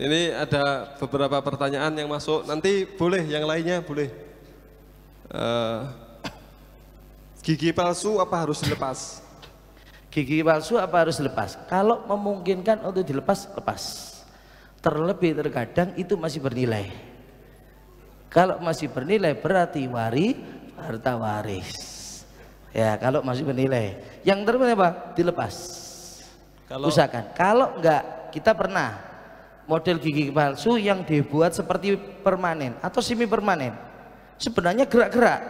Ini ada beberapa pertanyaan yang masuk. Nanti boleh yang lainnya boleh. Gigi palsu apa harus dilepas? Gigi palsu apa harus dilepas? Kalau memungkinkan untuk dilepas, lepas. Terlebih terkadang itu masih bernilai. Kalau masih bernilai berarti harta waris. Ya, kalau masih bernilai. Yang terpenting apa? Dilepas. Usahakan. Kalau enggak, kita pernah model gigi palsu yang dibuat seperti permanen atau semi permanen. Sebenarnya gerak-gerak,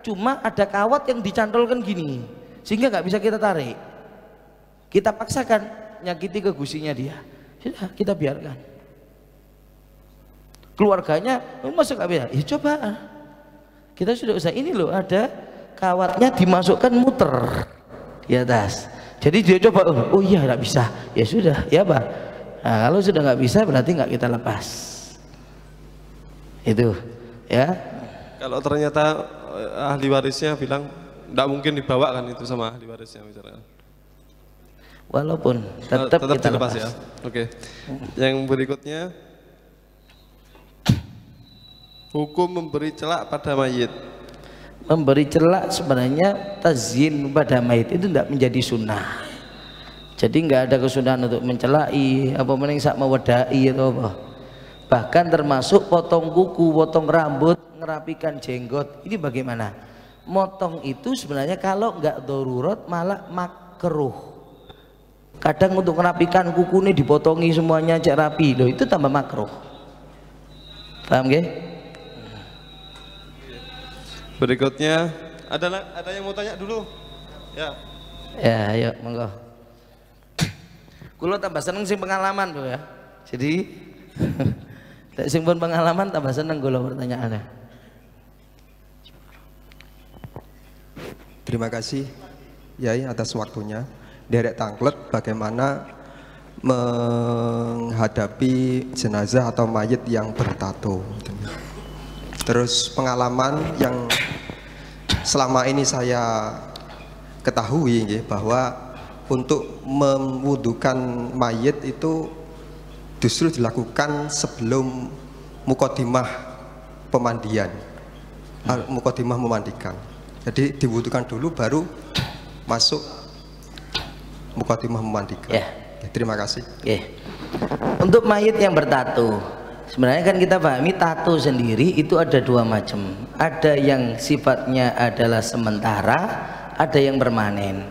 cuma ada kawat yang dicantolkan gini, sehingga nggak bisa kita tarik. Kita paksakan, nyakiti ke gusinya dia. Sudah, kita biarkan. Keluarganya, masa nggak bisa? Ya coba. Kita sudah usah, ini loh ada kawatnya dimasukkan muter di atas. Jadi dia coba, oh iya nggak bisa. Ya sudah, ya Pak. Nah, kalau sudah nggak bisa berarti nggak kita lepas. Itu, ya. Kalau ternyata ahli warisnya bilang nggak mungkin dibawa kan itu sama ahli warisnya misalnya. Walaupun tetap kita lepas ya. Oke. Yang berikutnya, hukum memberi celak pada mayit. Memberi celak sebenarnya tazyin pada mayit itu tidak menjadi sunnah. Jadi nggak ada kesunahan untuk mencelai, apa mending sak mewedai atau apa. Bahkan termasuk potong kuku, potong rambut, ngerapikan jenggot. Ini bagaimana? Motong itu sebenarnya kalau nggak darurat malah makruh. Kadang untuk ngerapikan kuku ini dipotongi semuanya cek rapi, loh itu tambah makruh. Paham nggih? Berikutnya ada yang mau tanya dulu? Ya. Ya, ayo monggo. Kulo tambah seneng sing pengalaman tuh ya. Jadi sing pun pengalaman tambah seneng kulo pertanyaannya. Terima kasih Yai atas waktunya. Derek Tangklet, bagaimana menghadapi jenazah atau mayit yang bertato. Terus pengalaman yang selama ini saya ketahui bahwa untuk mewudukan mayit itu justru dilakukan sebelum mukodimah pemandian, mukodimah memandikan. Jadi diwudukan dulu baru masuk mukodimah memandikan. Ya. Terima kasih. Untuk mayit yang bertato, sebenarnya kan kita pahami tato sendiri itu ada dua macam. Ada yang sifatnya adalah sementara, ada yang permanen.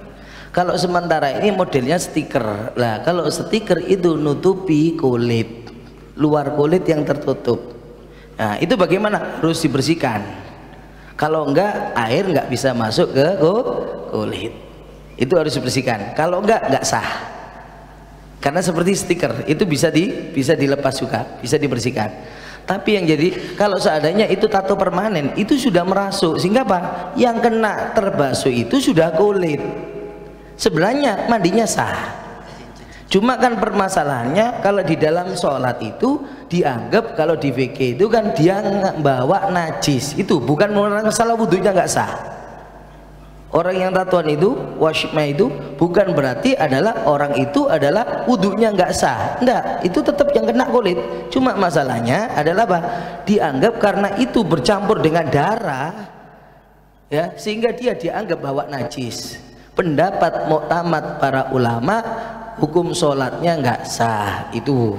Kalau sementara ini modelnya stiker. Lah, kalau stiker itu nutupi kulit, luar kulit yang tertutup. Nah, itu bagaimana? Harus dibersihkan. Kalau enggak, air enggak bisa masuk ke kulit. Itu harus dibersihkan. Kalau enggak sah. Karena seperti stiker itu bisa dilepas juga, bisa dibersihkan. Tapi yang jadi kalau seandainya itu tato permanen itu sudah merasuk, sehingga apa? Yang kena terbasuh itu sudah kulit. Sebenarnya mandinya sah. Cuma kan permasalahannya kalau di dalam sholat itu dianggap kalau di VK itu kan dia bawa najis, itu bukan masalah wudhunya nggak sah. Orang yang tatuan itu, washma itu bukan berarti adalah orang itu adalah wudhunya nggak sah. Enggak, itu tetap yang kena kulit. Cuma masalahnya adalah apa? Dianggap karena itu bercampur dengan darah, ya, sehingga dia dianggap bawa najis. Pendapat muktamad para ulama, hukum sholatnya nggak sah. Itu,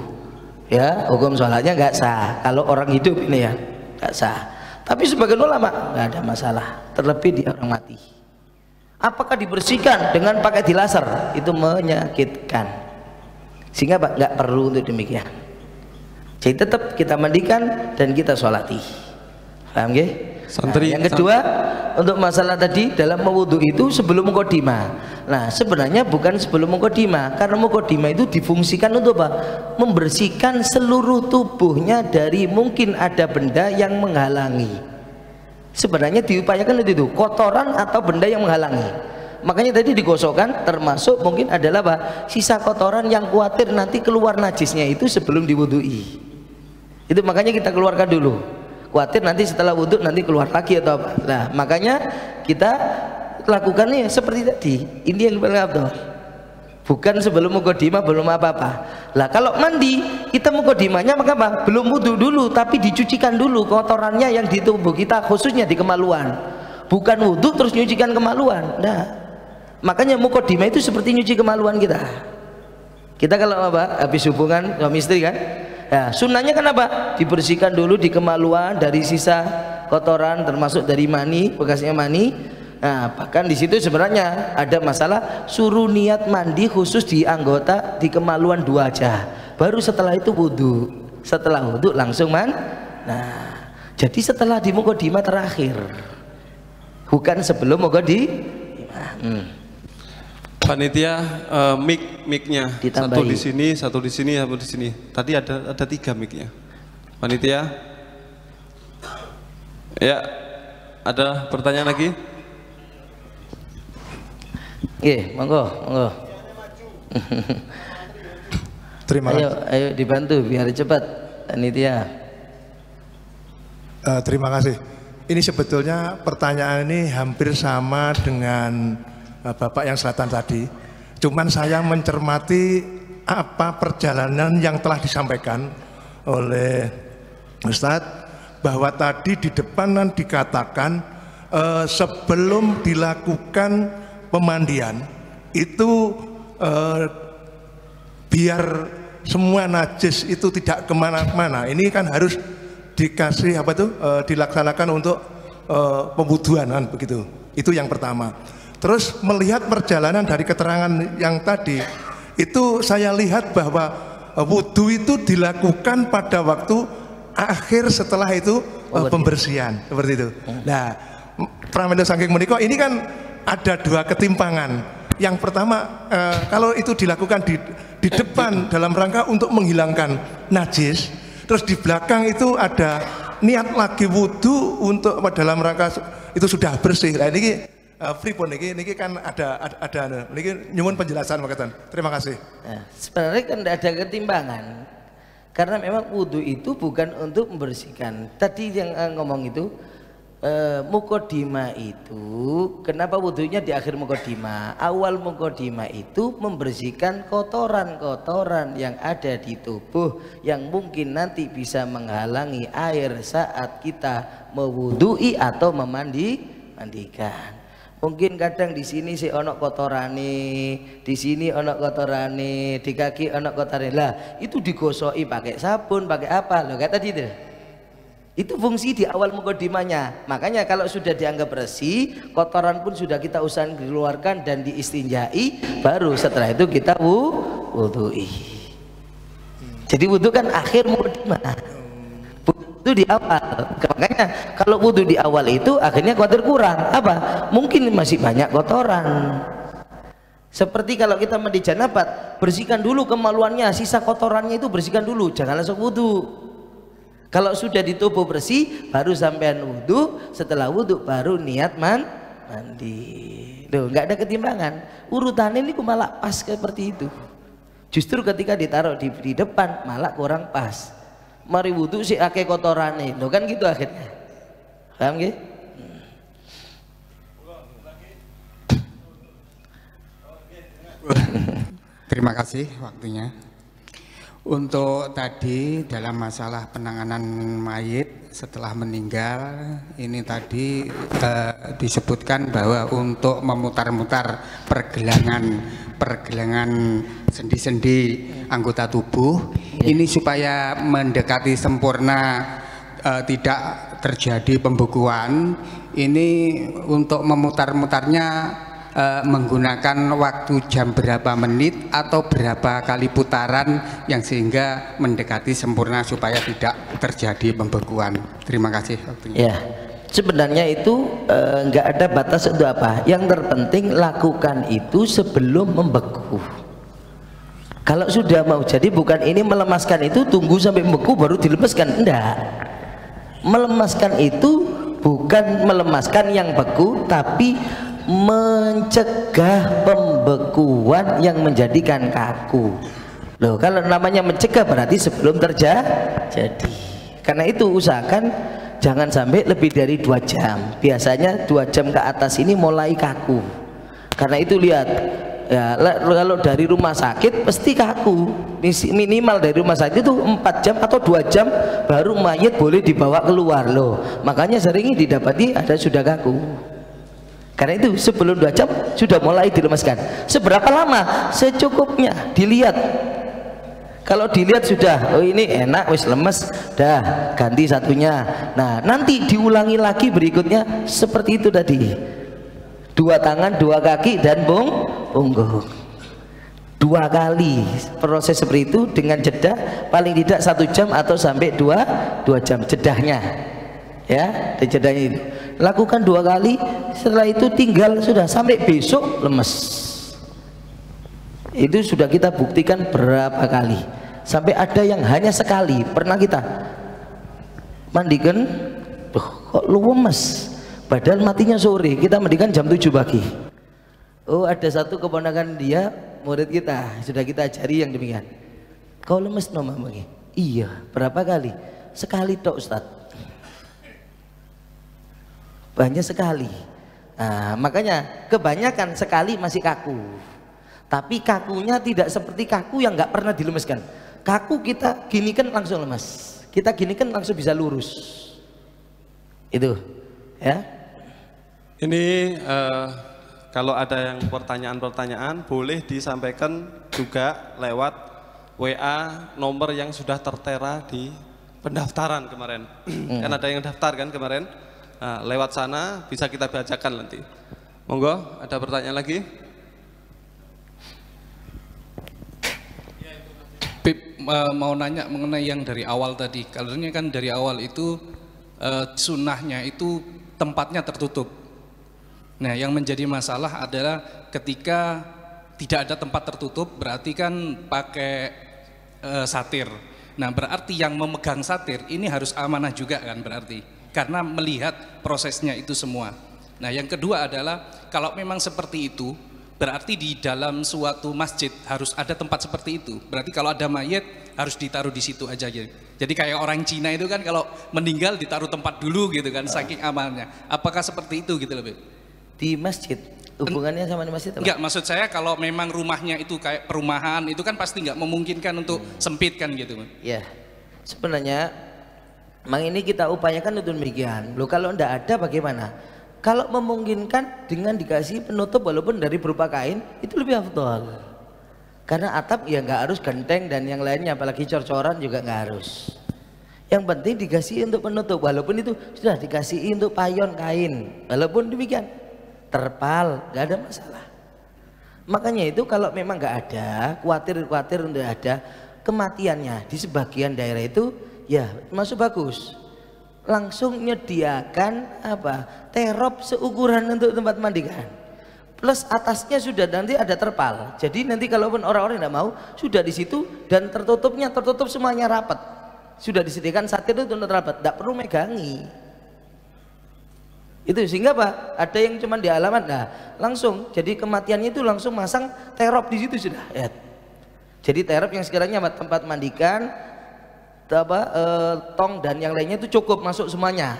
ya, hukum sholatnya nggak sah. Kalau orang hidup ini ya nggak sah. Tapi sebagian ulama nggak ada masalah. Terlebih dia orang mati. Apakah dibersihkan dengan pakai dilaser? Itu menyakitkan, sehingga Pak nggak perlu untuk demikian. Jadi tetap kita mandikan dan kita sholati. Paham nggih? Yang kedua, untuk masalah tadi dalam mewudu itu sebelum mukodimah. Nah, sebenarnya bukan sebelum mukodimah, karena mukodimah itu difungsikan untuk apa? Membersihkan seluruh tubuhnya dari mungkin ada benda yang menghalangi. Sebenarnya diupayakan itu kotoran atau benda yang menghalangi. Makanya tadi digosokkan, termasuk mungkin adalah apa? Sisa kotoran yang khawatir nanti keluar najisnya itu sebelum diwudui. Itu makanya kita keluarkan dulu. Khawatir nanti setelah wudhu nanti keluar lagi atau apa. Nah, makanya kita lakukannya seperti tadi. Ini yang paling abdul. bukan sebelum mukodimah belum apa-apa. Lah kalau mandi kita mukodimahnya maka apa? Belum wudhu dulu, tapi dicucikan dulu kotorannya yang di tubuh kita, khususnya di kemaluan. Bukan wudhu terus nyucikan kemaluan. Nah, makanya mukodimah itu seperti nyuci kemaluan kita. Kita kalau apa? Habis hubungan suami istri kan? Ya, sunnahnya kan apa? Dibersihkan dulu di kemaluan dari sisa kotoran, termasuk dari mani, bekasnya mani. Nah, bahkan di situ sebenarnya ada masalah suruh niat mandi khusus di anggota di kemaluan 2 aja. Baru setelah itu wudhu. Setelah wudhu langsung Nah, jadi setelah di mukodimah terakhir, bukan sebelum mukodimah. Panitia, mic-nya satu di sini, satu di sini, satu di sini. Tadi ada 3 mic-nya. Panitia, ya, ada pertanyaan lagi? Monggo. Terima kasih. Ayo dibantu biar cepat, panitia. Terima kasih. Ini sebetulnya pertanyaan ini hampir sama dengan Bapak yang selatan tadi. Cuman saya mencermati apa perjalanan yang telah disampaikan oleh Ustadz, bahwa tadi di depanan dikatakan sebelum dilakukan pemandian itu biar semua najis itu tidak kemana-mana. Ini kan harus dikasih dilaksanakan untuk pemwuduan kan begitu. Itu yang pertama. Terus melihat perjalanan dari keterangan yang tadi itu saya lihat bahwa wudhu itu dilakukan pada waktu akhir setelah itu pembersihan seperti itu. Nah, pramila saking menika ini kan ada 2 ketimpangan. Yang pertama kalau itu dilakukan di depan dalam rangka untuk menghilangkan najis, terus di belakang itu ada niat lagi wudhu untuk dalam rangka itu sudah bersih. Nah ini pripun niki kan ada niki nyuwun penjelasan makaten. Terima kasih. Nah, sebenarnya kan tidak ada ketimbangan. Karena memang wudhu itu bukan untuk membersihkan. Tadi yang ngomong itu mukodimah itu kenapa wudhunya di akhir mukodimah? Awal mukodimah itu membersihkan kotoran-kotoran yang ada di tubuh yang mungkin nanti bisa menghalangi air saat kita mewudhui atau mandikan. Mungkin kadang di sini si onok kotorane, di sini onok kotorane, di kaki onok kotorane. Lah, itu digosoi pakai sabun, pakai apa? Loh, kata tadi itu. Itu fungsi di awal mukodimahnya. Makanya kalau sudah dianggap bersih, kotoran pun sudah kita usahakan dikeluarkan dan diistinjai, baru setelah itu kita wudhui. Jadi wudhu kan akhir mukodimah. Itu di awal. Makanya kalau wudhu di awal itu akhirnya khawatir kurang. Apa? Mungkin masih banyak kotoran. Seperti kalau kita mandi janabat, bersihkan dulu kemaluannya, sisa kotorannya itu bersihkan dulu, jangan langsung wudhu. Kalau sudah di tubuh bersih, baru sampean wudhu. Setelah wudhu baru niat mandi. Loh, nggak ada ketimbangan. Urutannya ini malah pas seperti itu. Justru ketika ditaruh di depan malah kurang pas. Mari wudhu si akeh kotorane, lo kan gitu akhirnya. Paham nggih? Terima kasih waktunya. Untuk tadi dalam masalah penanganan mayit setelah meninggal, ini tadi disebutkan bahwa untuk memutar-mutar pergelangan sendi-sendi anggota tubuh ini supaya mendekati sempurna, tidak terjadi pembekuan. Ini untuk memutar-mutarnya menggunakan waktu jam berapa menit atau berapa kali putaran yang sehingga mendekati sempurna supaya tidak terjadi pembekuan. Terima kasih waktunya. Ya, sebenarnya itu nggak ada batas untuk apa. Yang terpenting lakukan itu sebelum membeku. Kalau sudah mau jadi bukan ini melemaskan itu tunggu sampai membeku baru dilepaskan, enggak. Melemaskan itu bukan melemaskan yang beku, tapi mencegah pembekuan yang menjadikan kaku. Loh, kalau namanya mencegah berarti sebelum terjadi. Karena itu usahakan jangan sampai lebih dari 2 jam. Biasanya 2 jam ke atas ini mulai kaku. Karena itu lihat Ya, kalau dari rumah sakit pasti kaku. Minimal dari rumah sakit itu 4 jam atau 2 jam baru mayat boleh dibawa keluar loh. Makanya sering didapati ada sudah kaku. Karena itu sebelum 2 jam sudah mulai dilemaskan. Seberapa lama? Secukupnya. Dilihat. Kalau dilihat sudah, oh ini enak, wis lemes, dah ganti satunya. Nah, nanti diulangi lagi berikutnya seperti itu tadi. 2 tangan, 2 kaki dan punggung. 2 kali proses seperti itu dengan jeda paling tidak 1 jam atau sampai 2 jam jedahnya. Ya, jedahnya itu. Lakukan 2 kali, setelah itu tinggal sudah sampai besok lemes. Itu sudah kita buktikan berapa kali. Sampai ada yang hanya sekali pernah kita mandikan, kok lemes. Padahal matinya sore, kita mandikan jam 7 pagi. Oh, ada satu keponakan dia, murid kita, sudah kita ajari yang demikian. Kau lemes no mama? Iya, berapa kali? Sekali tok Ustaz. Banyak sekali. Nah, makanya kebanyakan sekali masih kaku. Tapi kakunya tidak seperti kaku yang nggak pernah dilemeskan. Kaku kita gini kan langsung lemas, kita gini kan langsung bisa lurus. Itu, ya. Ini kalau ada yang pertanyaan-pertanyaan boleh disampaikan juga lewat WA nomor yang sudah tertera di pendaftaran kemarin. Kan ada yang daftar kan kemarin. Nah, lewat sana bisa kita bacakan nanti. Monggo, ada pertanyaan lagi? Pip, mau nanya mengenai yang dari awal tadi. Kabarnya kan dari awal itu sunnahnya itu tempatnya tertutup. Nah, yang menjadi masalah adalah ketika tidak ada tempat tertutup, berarti kan pakai satir. Nah, berarti yang memegang satir ini harus amanah juga kan berarti, karena melihat prosesnya itu semua. Nah, yang kedua adalah kalau memang seperti itu, berarti di dalam suatu masjid harus ada tempat seperti itu. Berarti kalau ada mayat harus ditaruh di situ aja gitu. Jadi kayak orang Cina itu kan kalau meninggal ditaruh tempat dulu gitu kan, saking amalnya. Apakah seperti itu gitu lebih? Di masjid, hubungannya sama di masjid apa? Enggak, maksud saya kalau memang rumahnya itu kayak perumahan, itu kan pasti nggak memungkinkan untuk sempit kan gitu. Ya, sebenarnya memang ini kita upayakan untuk demikian. Loh, kalau enggak ada bagaimana? Kalau memungkinkan dengan dikasih penutup walaupun dari berupa kain, itu lebih afdol. Karena atap ya nggak harus genteng dan yang lainnya, apalagi cor-coran juga nggak harus. Yang penting dikasih untuk penutup, walaupun itu sudah dikasih untuk payon kain, walaupun demikian terpal, nggak ada masalah. Makanya itu kalau memang nggak ada, khawatir untuk ada kematiannya di sebagian daerah itu, ya masuk bagus. Langsung menyediakan apa, terop seukuran untuk tempat mandikan, plus atasnya sudah nanti ada terpal. Jadi nanti kalaupun orang-orang tidak mau, sudah di situ dan tertutup semuanya rapat. Sudah disediakan satir itu untuk rapat, tidak perlu megangi. Itu sehingga apa? Ada yang cuma di halaman, nah langsung. Jadi kematiannya itu langsung masang terop di situ sudah. Ya. Jadi terop yang sekiranya tempat mandikan, tong dan yang lainnya itu cukup masuk semuanya.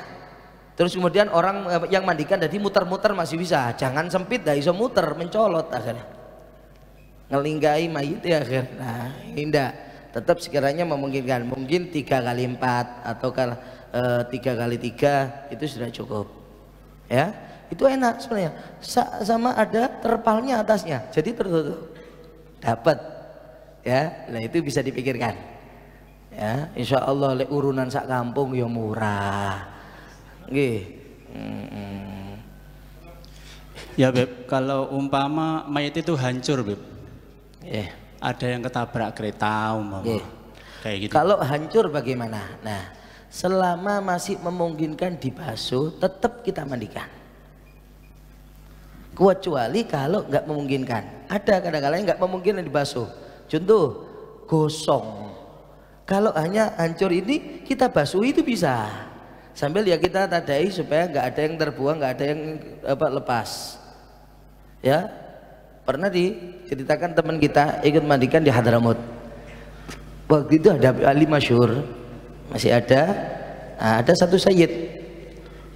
Terus kemudian orang yang mandikan jadi muter-muter masih bisa, jangan sempit, dah iso muter, mencolot akhirnya, ngelinggai mayit ya akhir. Nah indah, tetap sekiranya memungkinkan, mungkin 3x4 atau 3x3 itu sudah cukup. Ya, itu enak sebenarnya. Sama ada terpalnya atasnya, jadi tertutup, dapat. Ya, nah itu bisa dipikirkan. Ya, insya Allah lek urunan sak kampung ya murah. Nggih. Ya Beb, kalau umpama mayat itu hancur Beb, ada yang ketabrak kereta umpama, kayak gitu. Kalau hancur bagaimana? Nah, selama masih memungkinkan dibasuh, tetap kita mandikan. Kecuali kalau nggak memungkinkan, ada kadang-kadang nggak memungkinkan dibasuh. Contoh, gosong. Kalau hanya hancur ini kita basuh itu bisa, sambil ya kita tadai supaya nggak ada yang terbuang, nggak ada yang lepas. Ya, pernah diceritakan teman kita ikut mandikan di Hadramut. Waktu itu ada Ali masyhur, masih ada. Nah, ada satu sayyid.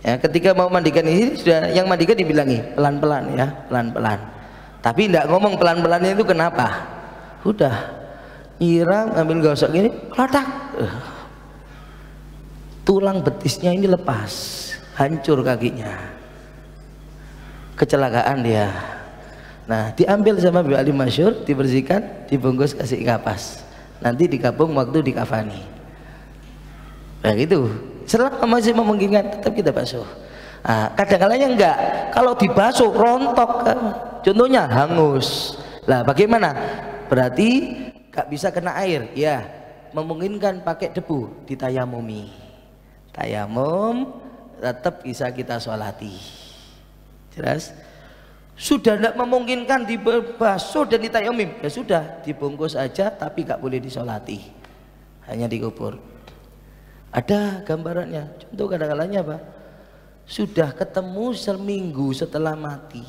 Ya, ketika mau mandikan ini sudah yang mandikan dibilangi pelan-pelan ya, pelan-pelan. Tapi tidak ngomong pelan-pelannya itu kenapa? Udah nyiram, ambil gosok gini, klatak, tulang betisnya ini lepas, hancur kakinya, kecelakaan dia. Nah, diambil sama Habib Ali Masyhur, dibersihkan, dibungkus, kasih kapas, nanti digabung waktu dikafani. Nah gitu, selama masih memungkinkan tetap kita basuh. Nah, kadang-kadangnya enggak, kalau dibasuh rontok kan. Contohnya hangus. Lah bagaimana? Berarti gak bisa kena air. Ya, memungkinkan pakai debu, ditayamumi. Tayamum tetap bisa kita sholati. Jelas? Sudah tidak memungkinkan dibasuh dan ditayamum, ya sudah dibungkus aja, tapi gak boleh disolati, hanya dikubur. Ada gambarannya. Contoh kadang-kadangnya apa? Sudah ketemu seminggu setelah mati,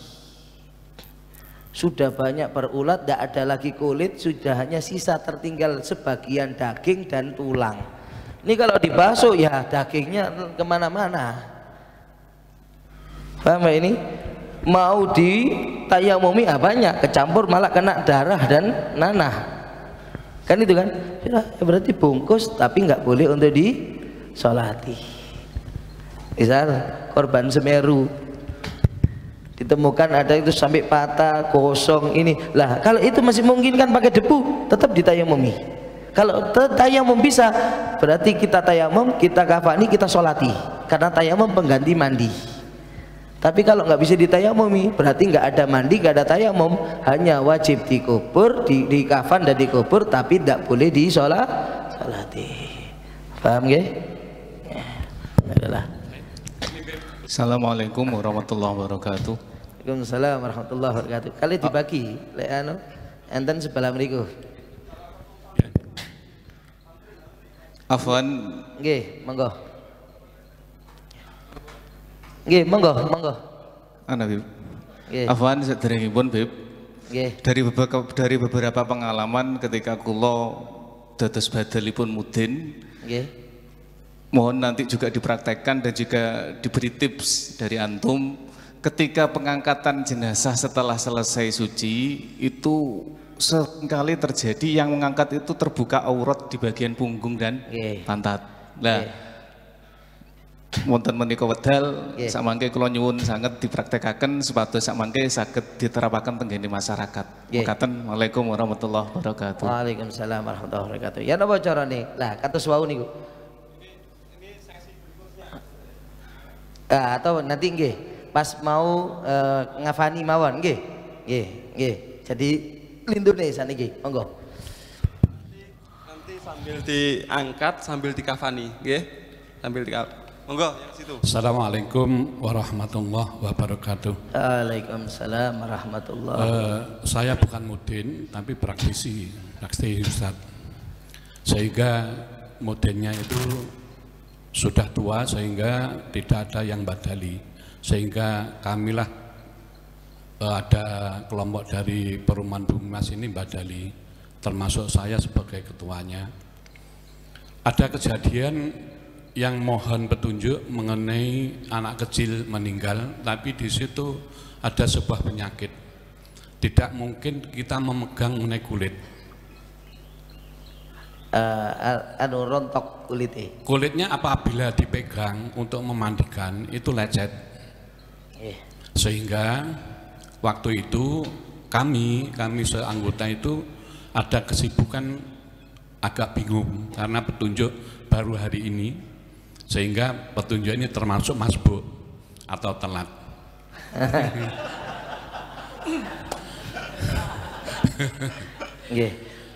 sudah banyak berulat, tidak ada lagi kulit, sudah hanya sisa tertinggal sebagian daging dan tulang. Ini kalau dibasuh ya dagingnya kemana-mana. Paham ya ini? Mau ditayamumi banyak, kecampur malah kena darah dan nanah. Kan itu kan? Ya, berarti bungkus tapi nggak boleh untuk disolati. Misal korban Semeru ditemukan ada itu sampai patah, kosong ini. Lah kalau itu masih mungkin kan pakai debu, tetap ditayamumi. Kalau tayamum bisa, berarti kita tayamum, kita kafani, kita sholati. Karena tayamum pengganti mandi. Tapi kalau nggak bisa ditayamumi, berarti nggak ada mandi, nggak ada tayamum, hanya wajib dikubur, di kafan dan dikubur, tapi tidak boleh disolati. Paham nggih? Ya, adalah. Assalamualaikum warahmatullahi wabarakatuh. Waalaikumsalam warahmatullahi wabarakatuh. Kali dibagi, lek anu, enten sebelah mriku. Afwan. Nggih, monggo. Nggih, monggo. Ana, Bib. Nggih. Afwan sederengipun, Bib. Nggih. Dari beberapa pengalaman ketika kula dados badalipun mudin. Nggih. Mohon nanti juga dipraktekkan dan juga diberi tips dari antum ketika pengangkatan jenazah setelah selesai suci itu seringkali terjadi yang mengangkat itu terbuka aurat di bagian punggung dan pantat. Nah, wonten menika wedal sakmangke kula nyuwun sanget dipraktekkaken supados sakmangke saged diterapaken tenggene masyarakat. Mekaten. Waalaikumsalam warahmatullahi wabarakatuh. Waalaikumsalam warahmatullahi wabarakatuh. Ya napa carane? Lah kados wau niku. Atau nanti nggih pas mau ngafani mawon nggih. Jadi lindune saniki monggo. Nanti sambil diangkat sambil dikafani nggih. Sambil monggo yang situ. Assalamualaikum warahmatullahi wabarakatuh. Waalaikumsalam warahmatullahi wabarakatuh. Saya bukan mudin tapi praktisi Ustaz. Sehingga mudinnya itu sudah tua sehingga tidak ada yang badali, sehingga kamilah ada kelompok dari Perumahan Bumi Mas ini badali, termasuk saya sebagai ketuanya. Ada kejadian yang mohon petunjuk mengenai anak kecil meninggal, tapi di situ ada sebuah penyakit. Tidak mungkin kita memegang mengenai kulit. Rontok kulitnya apabila dipegang untuk memandikan itu lecet, sehingga waktu itu kami seanggota itu ada kesibukan agak bingung karena petunjuk baru hari ini, sehingga petunjuk ini termasuk masbuk atau telat.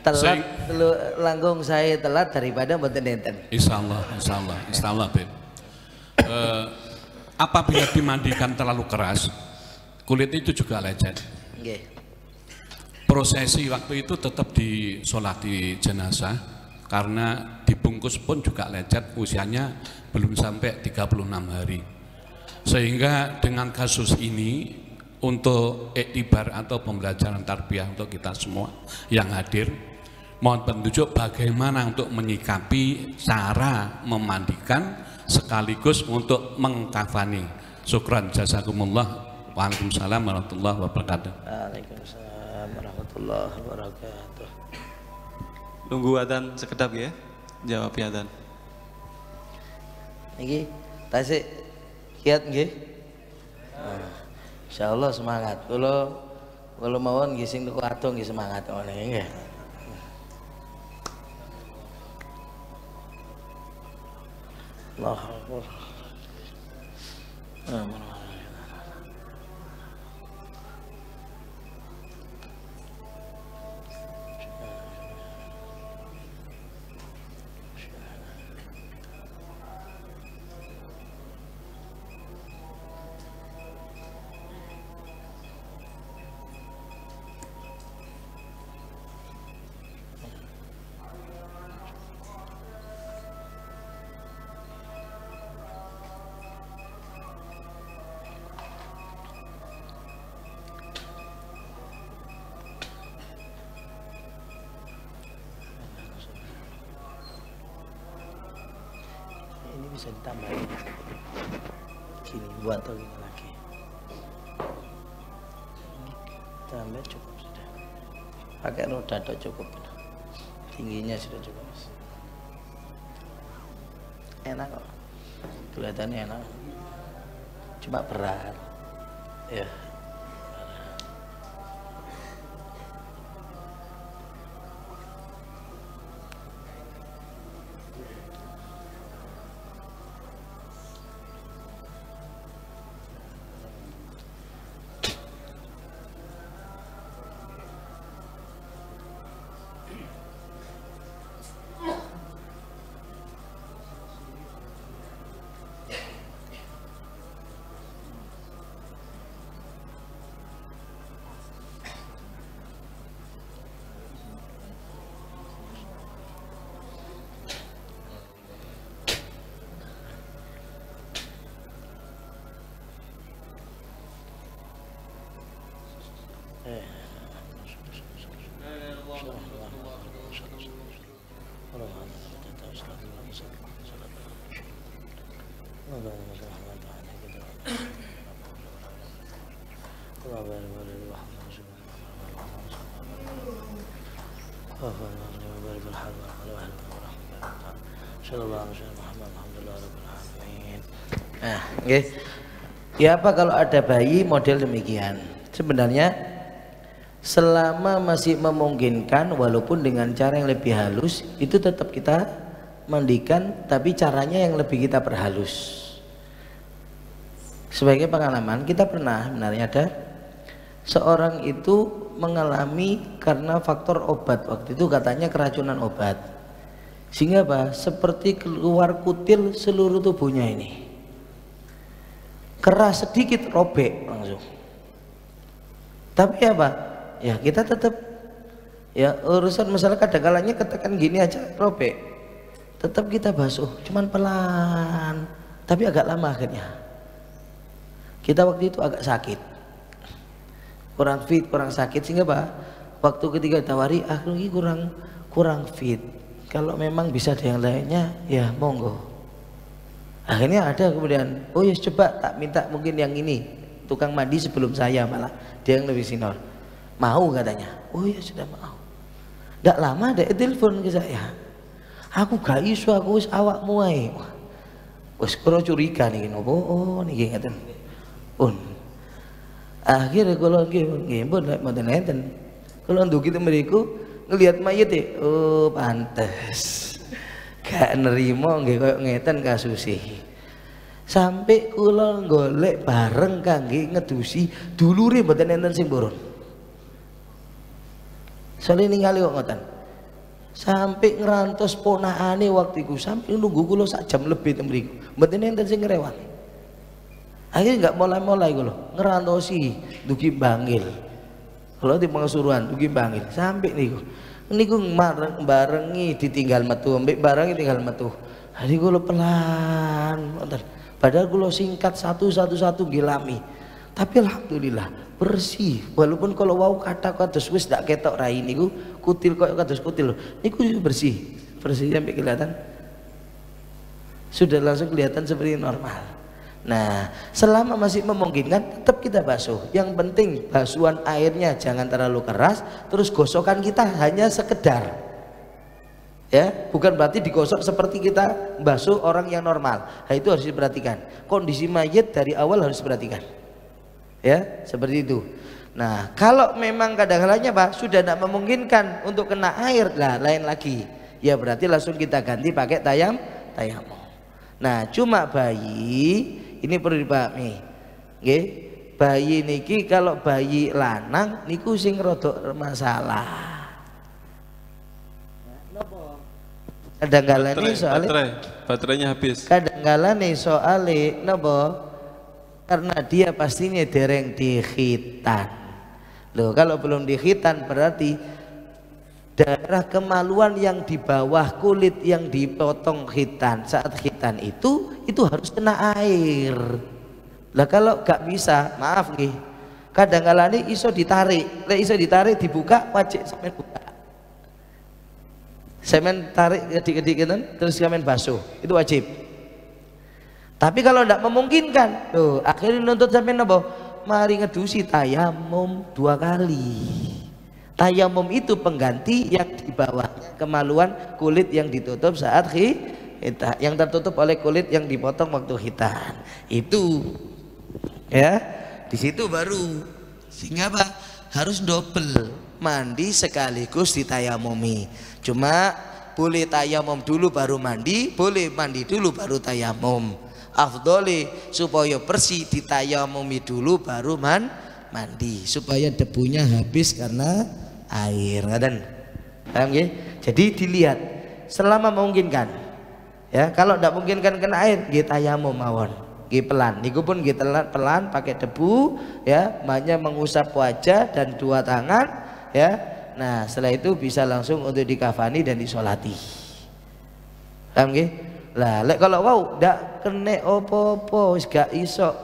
Telat langkung saya telat daripada mboten enten. Insyaallah Beb. Apabila dimandikan terlalu keras, kulit itu juga lecet. Prosesi waktu itu tetap disolati jenazah karena dibungkus pun juga lecet, usianya belum sampai 36 hari. Sehingga dengan kasus ini untuk iktibar atau pembelajaran tarbiyah untuk kita semua yang hadir, mohon petunjuk bagaimana untuk menyikapi cara memandikan sekaligus untuk mengkafani. Syukran jazakumullah. Waalaikumsalam warahmatullahi wabarakatuh. Waalaikumsalam warahmatullahi wabarakatuh. Nunggu adzan sekedap ya. Jawab ya adzan. Niki tasik kiat nggih. Insyaallah semangat. Kalau mawon nggih sing tuku ado nggih semangat ngene nggih. Allahu Akbar. Ini bisa ditambahin gini buat atau gini lagi, tambah cukup sudah, pakai roda atau cukup, tingginya sudah cukup, enak kok, kelihatannya enak, cuma berat ya. Nah, nggih. Ya apa kalau ada bayi model demikian? Sebenarnya selama masih memungkinkan walaupun dengan cara yang lebih halus itu tetap kita mandikan, tapi caranya yang lebih kita perhalus. Sebagai pengalaman kita pernah sebenarnya ada seorang itu mengalami karena faktor obat, waktu itu katanya keracunan obat, sehingga apa? Seperti keluar kutil seluruh tubuhnya ini, keras sedikit robek langsung. Tapi apa? Ya kita tetap ya urusan masalah kadang-kalanya ketekan gini aja robek, tetap kita basuh, cuman pelan, tapi agak lama akhirnya. Kita waktu itu agak sakit, kurang fit, kurang sakit, sehingga apa? Waktu ketika ditawari, ini kurang fit. Kalau memang bisa ada yang lainnya, ya monggo. Akhirnya ada kemudian, oh ya coba tak minta mungkin yang ini, tukang mandi sebelum saya, malah dia yang lebih senior. Mau katanya, oh ya sudah mau. Tidak lama ada telepon ke saya, aku gak iso, aku wis awakmu ae. Wis karo curiga nih, oh nih ngaten. Akhirnya kalau nggih pun mboten enten. Kalau ndugi teng mriku ngelihat mayit oh pantes. Gak nerima nggih koyo ngeten kasusé. Sampai kula golek bareng kangge ngedusi dulure mboten enten sing purun. Soale ningali kok ngoten. Sampai ngerantos ponakane waktu iku sampai nunggu kula sak jam lebih teng mriku. Mboten enten sing ngrewani. Akhirnya nggak mulai gitu loh, ngerantosi dugi bangil, kalau di pengasuruhan dugi bangil sampai niku barengi ditinggal metu, ambek barengi tinggal metu. Hari gue pelan, padahal gue singkat satu gilami, tapi alhamdulillah bersih. Walaupun kalau wau kata kados wis dak ketok rai niku kutil kok kados kutil, niku bersih sampai kelihatan, sudah langsung kelihatan seperti normal. Nah, selama masih memungkinkan tetap kita basuh. Yang penting basuhan airnya jangan terlalu keras, terus gosokan kita hanya sekedar. Ya, bukan berarti digosok seperti kita basuh orang yang normal. Nah, itu harus diperhatikan. Kondisi mayit dari awal harus diperhatikan. Ya, seperti itu. Nah, kalau memang kadang-kadangnya Pak sudah tidak memungkinkan untuk kena air, lah lain lagi. Ya berarti langsung kita ganti pakai tayamum. Nah, cuma bayi ini perlu dipahami. Nggih, bayi niki kalau bayi lanang niku sing rodok masalah. Kadang-kala nih soalnya baterainya habis. Kadang-kala nih soalnya napa? Karena dia pastinya dereng dikhitan. Loh, kalau belum dikhitan berarti daerah kemaluan yang di bawah kulit yang dipotong khitan saat khitan itu harus kena air. Lah kalau gak bisa, maaf nih, kadang-kala nih iso ditarik, dibuka wajib sampai buka. Semen tarik kedik-kedik terus semen basuh, itu wajib. Tapi kalau tidak memungkinkan, tuh akhirnya nuntut sampai apa? Mari ngedusi tayamum 2 kali. Tayamum itu pengganti yang di bawahnya kemaluan kulit yang ditutup saat khitan, yang tertutup oleh kulit yang dipotong waktu khitan. Itu ya, di situ baru sehingga apa? Harus double mandi sekaligus ditayamumi. Cuma boleh tayamum dulu baru mandi, boleh mandi dulu baru tayamum. Afdholi supaya bersih ditayamumi dulu baru mandi supaya debunya habis karena air. Ngaten. Paham nggih? Jadi dilihat selama memungkinkan. Ya, kalau tidak memungkinkan kena air, nggih tayamum mawon. Nggih pelan. Niku pun nggih pelan pakai debu ya, hanya mengusap wajah dan 2 tangan ya. Nah, setelah itu bisa langsung untuk dikafani dan disolati. Paham nggih? Lah, lek kalau wau ndak kena apa-apa wis gak iso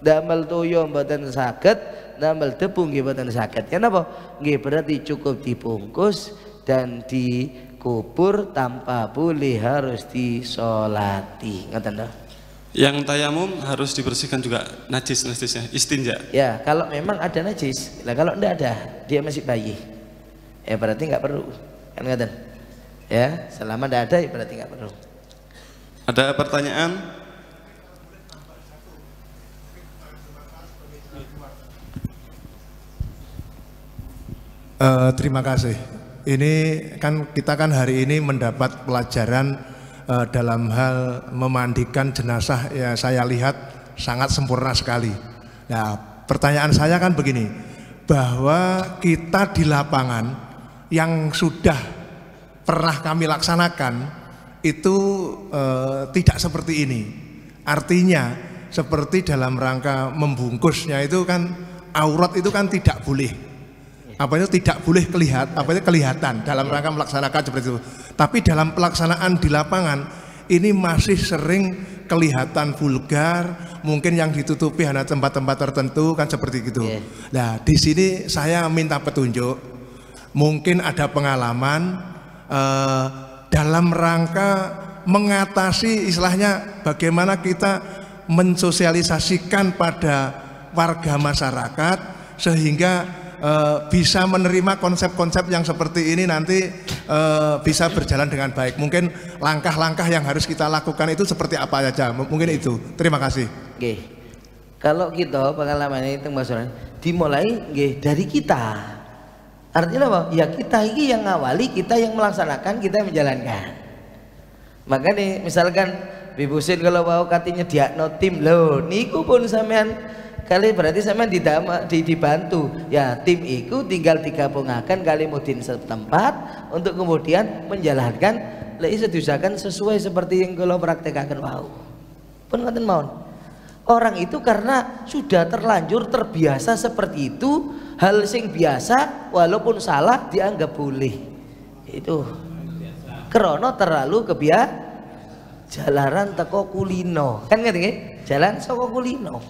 damel toyo mboten saged, damel debu nggih mboten saged. Kenapa? Nggih berarti cukup dibungkus dan dikubur tanpa boleh harus disolati. Ngoten toh? Yang tayamum harus dibersihkan juga najisnya, istinja. Ya, kalau memang ada najis. Lah kalau enggak ada, dia masih bayi. Ya berarti nggak perlu. Kan ngoten. Ya, selama enggak ada ya berarti nggak perlu. Ada pertanyaan? Terima kasih. Ini kan kita kan hari ini mendapat pelajaran dalam hal memandikan jenazah, ya saya lihat sangat sempurna sekali. Nah, pertanyaan saya kan begini, bahwa kita di lapangan yang sudah pernah kami laksanakan itu tidak seperti ini. Artinya seperti dalam rangka membungkusnya itu kan aurat itu kan tidak boleh, apa itu tidak boleh kelihatan dalam rangka melaksanakan seperti itu. Tapi dalam pelaksanaan di lapangan ini masih sering kelihatan vulgar, mungkin yang ditutupi hanya tempat-tempat tertentu kan seperti itu. Nah, di sini saya minta petunjuk, mungkin ada pengalaman dalam rangka mengatasi istilahnya bagaimana kita mensosialisasikan pada warga masyarakat sehingga bisa menerima konsep-konsep yang seperti ini nanti bisa berjalan dengan baik. Mungkin langkah-langkah yang harus kita lakukan itu seperti apa saja, mungkin itu. Terima kasih. Oke. Kalau kita pengalaman itu maksudnya dimulai dari kita. Artinya apa? Ya kita ini yang ngawali, kita yang melaksanakan, kita yang menjalankan. Makanya misalkan Bibu Sin kalau mau katanya diakno tim loh, niku pun sampean kali berarti sampean dibantu. Ya tim itu tinggal digabungkan kali mudin setempat untuk kemudian menjalankan. Lah iso diusahakan sesuai seperti yang kalau praktekaken wau. Pun ngoten mawon. Orang itu karena sudah terlanjur terbiasa seperti itu, hal sing biasa walaupun salah dianggap boleh. Itu krono terlalu jalaran teko kulino. Kan ngerti nggih? Jalan saka kulino.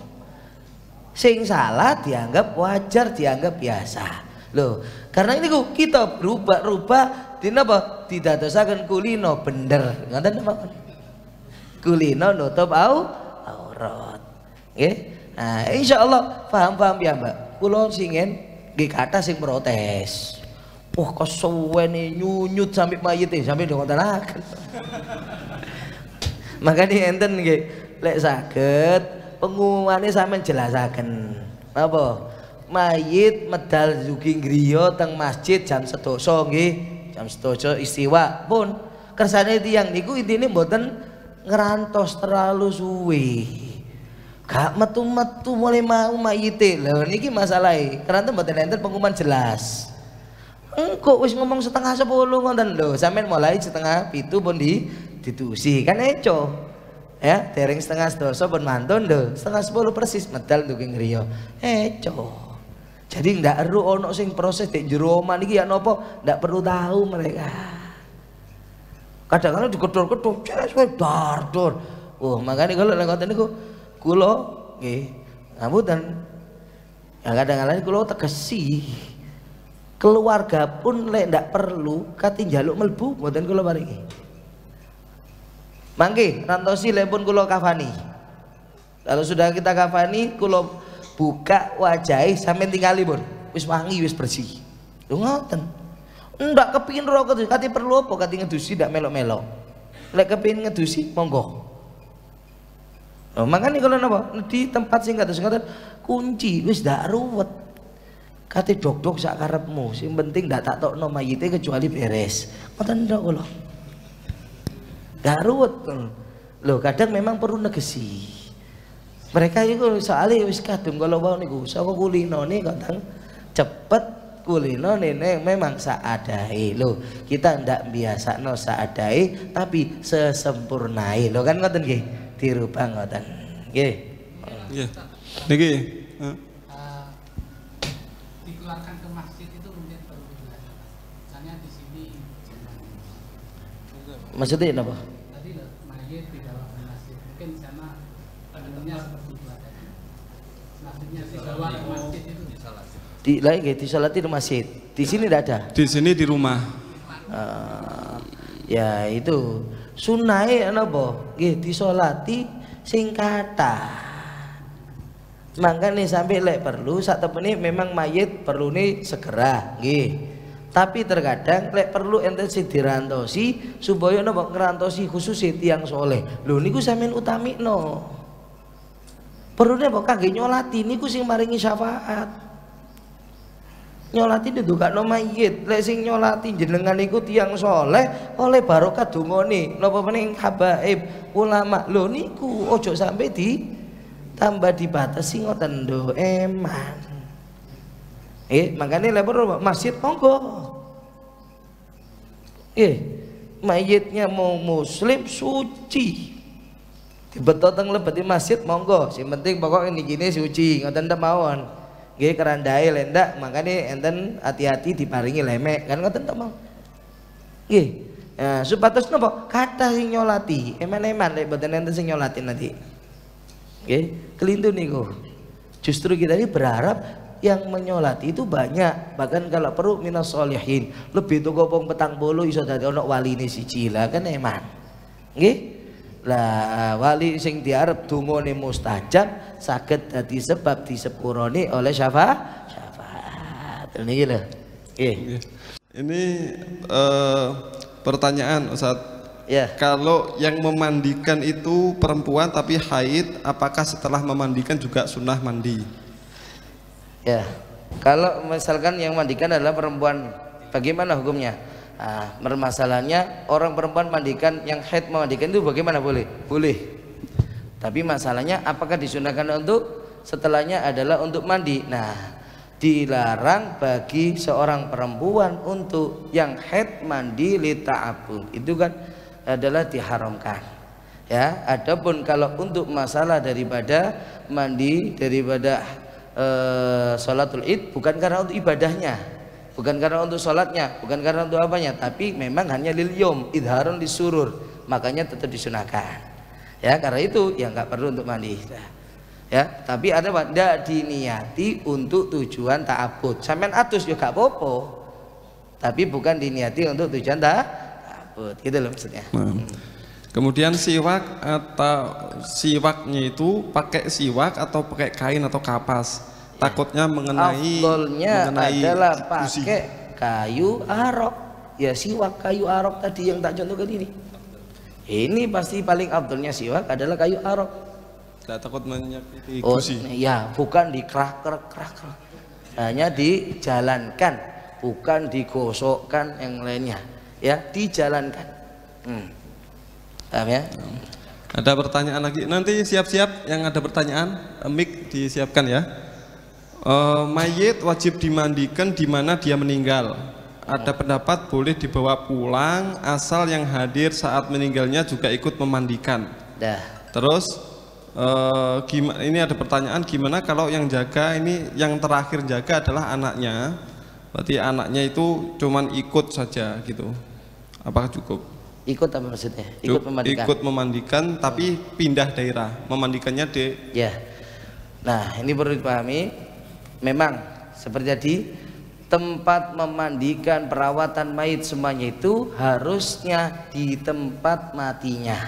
Sing salah dianggap wajar, dianggap biasa. Loh, karena ini kita berubah-ubah dinapa? Didadosaken kulino bener. Ngoten napa? Kulino nutup aurat. Nggih. Nah, insyaallah paham-paham ya, Mbak. Kula singen nggih kathah sing protes. Wah, kesuwene nyunyut sampai mayit sampai ngontelaken. Makanya enten nggih lek saged pengumumannya sampean jelasaken. Apa? Mayit medal dugi griya teng masjid jam 12 nggih. Jam 12 istiwa pun kersane tiyang niku intine mboten ngerantos terlalu suwe. Gak metu-metu mulai mau mayite. Lho niki masalahe. Karena mboten enten pengumuman jelas. Engko wis ngomong setengah 10 ngoten lho, sampean mulai setengah 7 pun ditusi kan eco. Ya, dereng setengah 12 pun mantun lho, setengah 10 persis medal dugi ngriya. Eco. Jadi ndak perlu ono sing proses di jero omah niki ya napa, ndak perlu tahu mereka. Kadang-kadang digedor-gedor, wis dar-dar. Oh, makanya kalau lek ngoten niku kula nggih ngapunten. Ya kadang-kadang kula tegesi. Keluarga pun lek ndak perlu kati njaluk melbu mboten kula paringi. Mangke rantosi lek pun kula kafani. Kalau sudah kita kafani kula buka wajahe sampean tingali pun wis wangi wis bersih. Lho ngoten. Ndak kepingin rokok kati perlu apa kati ngedusi ndak melok-melok. Lek kepingin ngedusi monggo. Oh, makanya kalau napa di tempat sing kados ngoten kunci wis ndak ruwet. Kate dok-dok sak karepmu, sing penting ndak tak tokno mayite kecuali beres. Ngoten ndak kula. Ndak ruwet. Lho kadang memang perlu negesi. Mereka itu soalnya wis kadung kalau wau niku saka kulinone kadang cepet kulinone memang saadae. Lho, kita ndak biasakno saadae tapi sesempurnae. Lho kan ngoten nggih. Dirubah ngoten. Nggih. Nggih. Niki dikeluarkan ke masjid itu mungkin perlu dijelaskan. Misalnya di sini maksudnya apa? Tadi mayit di dalam masjid, mungkin di sana pengennya seperti itu ada. Maksudnya dibawa ke masjid itu Di lagi disolati di masjid. Di sini tidak ada. Di sini di rumah. Ya itu sunnahe napa? Nggih disolati sing kathah. Makanya sampai lek perlu saat tepeni memang mayit perlu nih segera, nggih. Tapi terkadang lek perlu ente sing dirantosi supaya napa ngerantosi khusus tiyang soleh. Lho niku sampean utamikno. Perlune apa kangge nyolati niku sing maringi syafaat. Nyolati didukakno mayit. Lek sing nyolati jenengan niku tiyang soleh oleh barokah dungane. Napa meneh habaib ulama. Lho niku ojo sampai tambah dibatasi ngoten ndo eman. Makanya lebar masjid monggo. Mayitnya mau muslim suci. Dibetot teng lebeti masjid monggo. Sing penting pokok ini gini suci ngoten ndak mawon. Nggih kerandae lendak makanya enten hati-hati diparingi lemek kan ngoten ndak mau. Nggih. Nah, supados napa? Kathah sing nyolati. Eman-eman lek mboten enten sing nyolati nanti. Oke, kelintu niku. Justru kita ini berharap yang menyolati itu banyak. Bahkan kalau perlu minas solihin. Lebih tuh gopong petang bolu iso dadi ono wali ini siji lah kan eman. Nggih? Lah wali sing diarep dungane mustajab saged dadi sebab disepuroni oleh syafaat. Niki lho. Nggih. Ini pertanyaan Ustaz. Ya. Kalau yang memandikan itu perempuan tapi haid, apakah setelah memandikan juga sunnah mandi? Ya, kalau misalkan yang mandikan adalah perempuan, bagaimana hukumnya? Permasalahannya orang perempuan mandikan, yang haid memandikan itu bagaimana? Boleh? Boleh. Tapi masalahnya apakah disunahkan untuk setelahnya adalah untuk mandi? Nah, dilarang bagi seorang perempuan untuk yang haid mandi li ta'abbud. Itu kan adalah diharamkan. Ya, adapun kalau untuk masalah daripada mandi daripada sholatul id bukan karena untuk ibadahnya, bukan karena untuk sholatnya, bukan karena untuk apanya, tapi memang hanya lil yom idharun lisurur, makanya tetap disunahkan. Ya, karena itu ya nggak perlu untuk mandi. Ya, tapi ada tidak diniati untuk tujuan ta'abbud. Sampean atus juga apa-apa. Tapi bukan diniati untuk tujuan ta'abbud. Gitu loh maksudnya. Kemudian siwak atau siwaknya itu pakai siwak atau pakai kain atau kapas. Takutnya mengenai adalah pakai kayu arok. Ya siwak kayu arok tadi yang tak contohkan ini. Ini pasti paling afdolnya siwak adalah kayu arok. Tidak takut menyakiti gusi. Ya, bukan dikerak. Hanya dijalankan, bukan digosokkan yang lainnya. Ya, dijalankan. Paham ya? Ada pertanyaan lagi? Nanti siap-siap yang ada pertanyaan, mic disiapkan ya. Mayit wajib dimandikan di mana dia meninggal. Ada pendapat boleh dibawa pulang asal yang hadir saat meninggalnya juga ikut memandikan. Terus ini ada pertanyaan, gimana kalau yang jaga ini, yang terakhir jaga adalah anaknya, berarti anaknya itu cuman ikut saja gitu, apakah cukup? Ikut apa maksudnya? Ikut memandikan? Ikut memandikan tapi pindah daerah, memandikannya di ya. Nah ini perlu dipahami, memang seperti tadi, tempat memandikan, perawatan mayit semuanya itu harusnya di tempat matinya,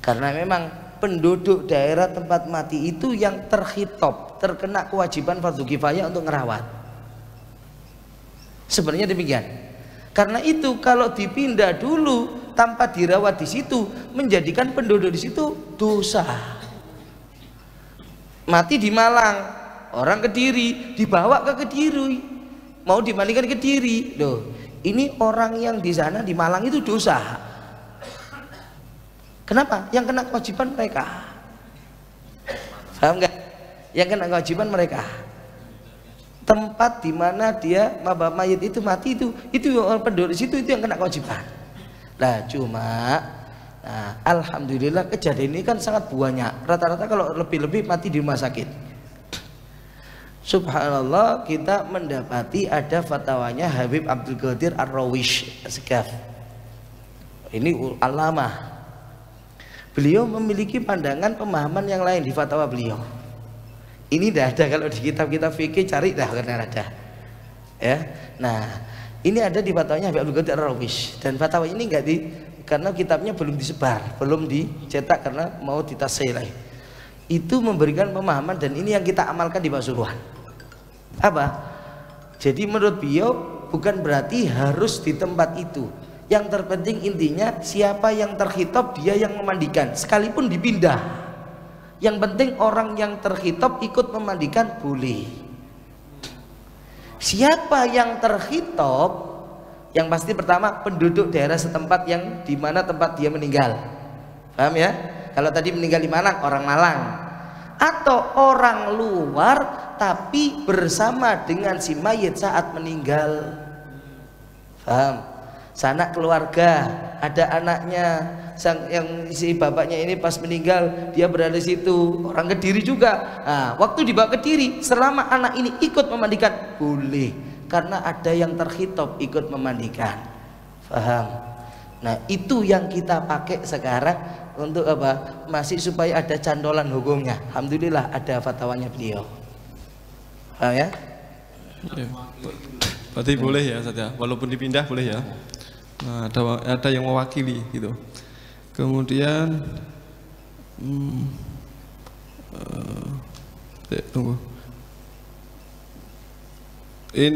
karena memang penduduk daerah tempat mati itu yang terhitop, terkena kewajiban fardu kifayah untuk ngerawat. Sebenarnya demikian. Karena itu kalau dipindah dulu tanpa dirawat di situ, menjadikan penduduk di situ dosa. Mati di Malang, orang Kediri dibawa ke Kediri, mau dimandikan ke Kediri. Loh, ini orang yang di sana di Malang itu dosa. Kenapa? Yang kena kewajiban mereka. Paham nggak? Yang kena kewajiban mereka. Tempat di mana dia mayit itu mati itu orang penduduk di situ itu yang kena kewajiban. Nah cuma, alhamdulillah kejadian ini kan sangat banyak. Rata-rata kalau lebih-lebih mati di rumah sakit. Subhanallah, kita mendapati ada fatwanya Habib Abdul Qadir Ar-Rawish As-Sakaf. Ini alamah. Beliau memiliki pandangan pemahaman yang lain di fatwa beliau. Ini tidak ada kalau di kitab-kitab fikih, cari dah karena ada. Ya. Nah, ini ada di fatwanya Habib Abdul Qadir Ar-Rawish, dan fatwa ini enggak karena kitabnya belum disebar, belum dicetak karena mau ditasih lagi. Itu memberikan pemahaman dan ini yang kita amalkan di Pasuruan. Apa? Jadi menurut beliau bukan berarti harus di tempat itu. Yang terpenting intinya siapa yang terkhitab dia yang memandikan, sekalipun dipindah. Yang penting orang yang terkhitab ikut memandikan boleh. Siapa yang terkhitab? Yang pasti pertama penduduk daerah setempat yang di mana tempat dia meninggal. Paham ya? Kalau tadi meninggal di Malang, orang Malang. Atau orang luar tapi bersama dengan si mayit saat meninggal. Paham? Sanak keluarga, ada anaknya, yang si bapaknya ini pas meninggal dia berada di situ, orang Kediri juga. Nah, waktu dibawa ke Kediri, selama anak ini ikut memandikan boleh, karena ada yang terkhitab ikut memandikan. Paham? Nah itu yang kita pakai sekarang untuk apa? Masih supaya ada cantolan hukumnya. Alhamdulillah ada fatwanya beliau. Paham ya? Berarti boleh ya saja, walaupun dipindah boleh ya. Nah, ada yang mewakili gitu. Kemudian tunggu. Ini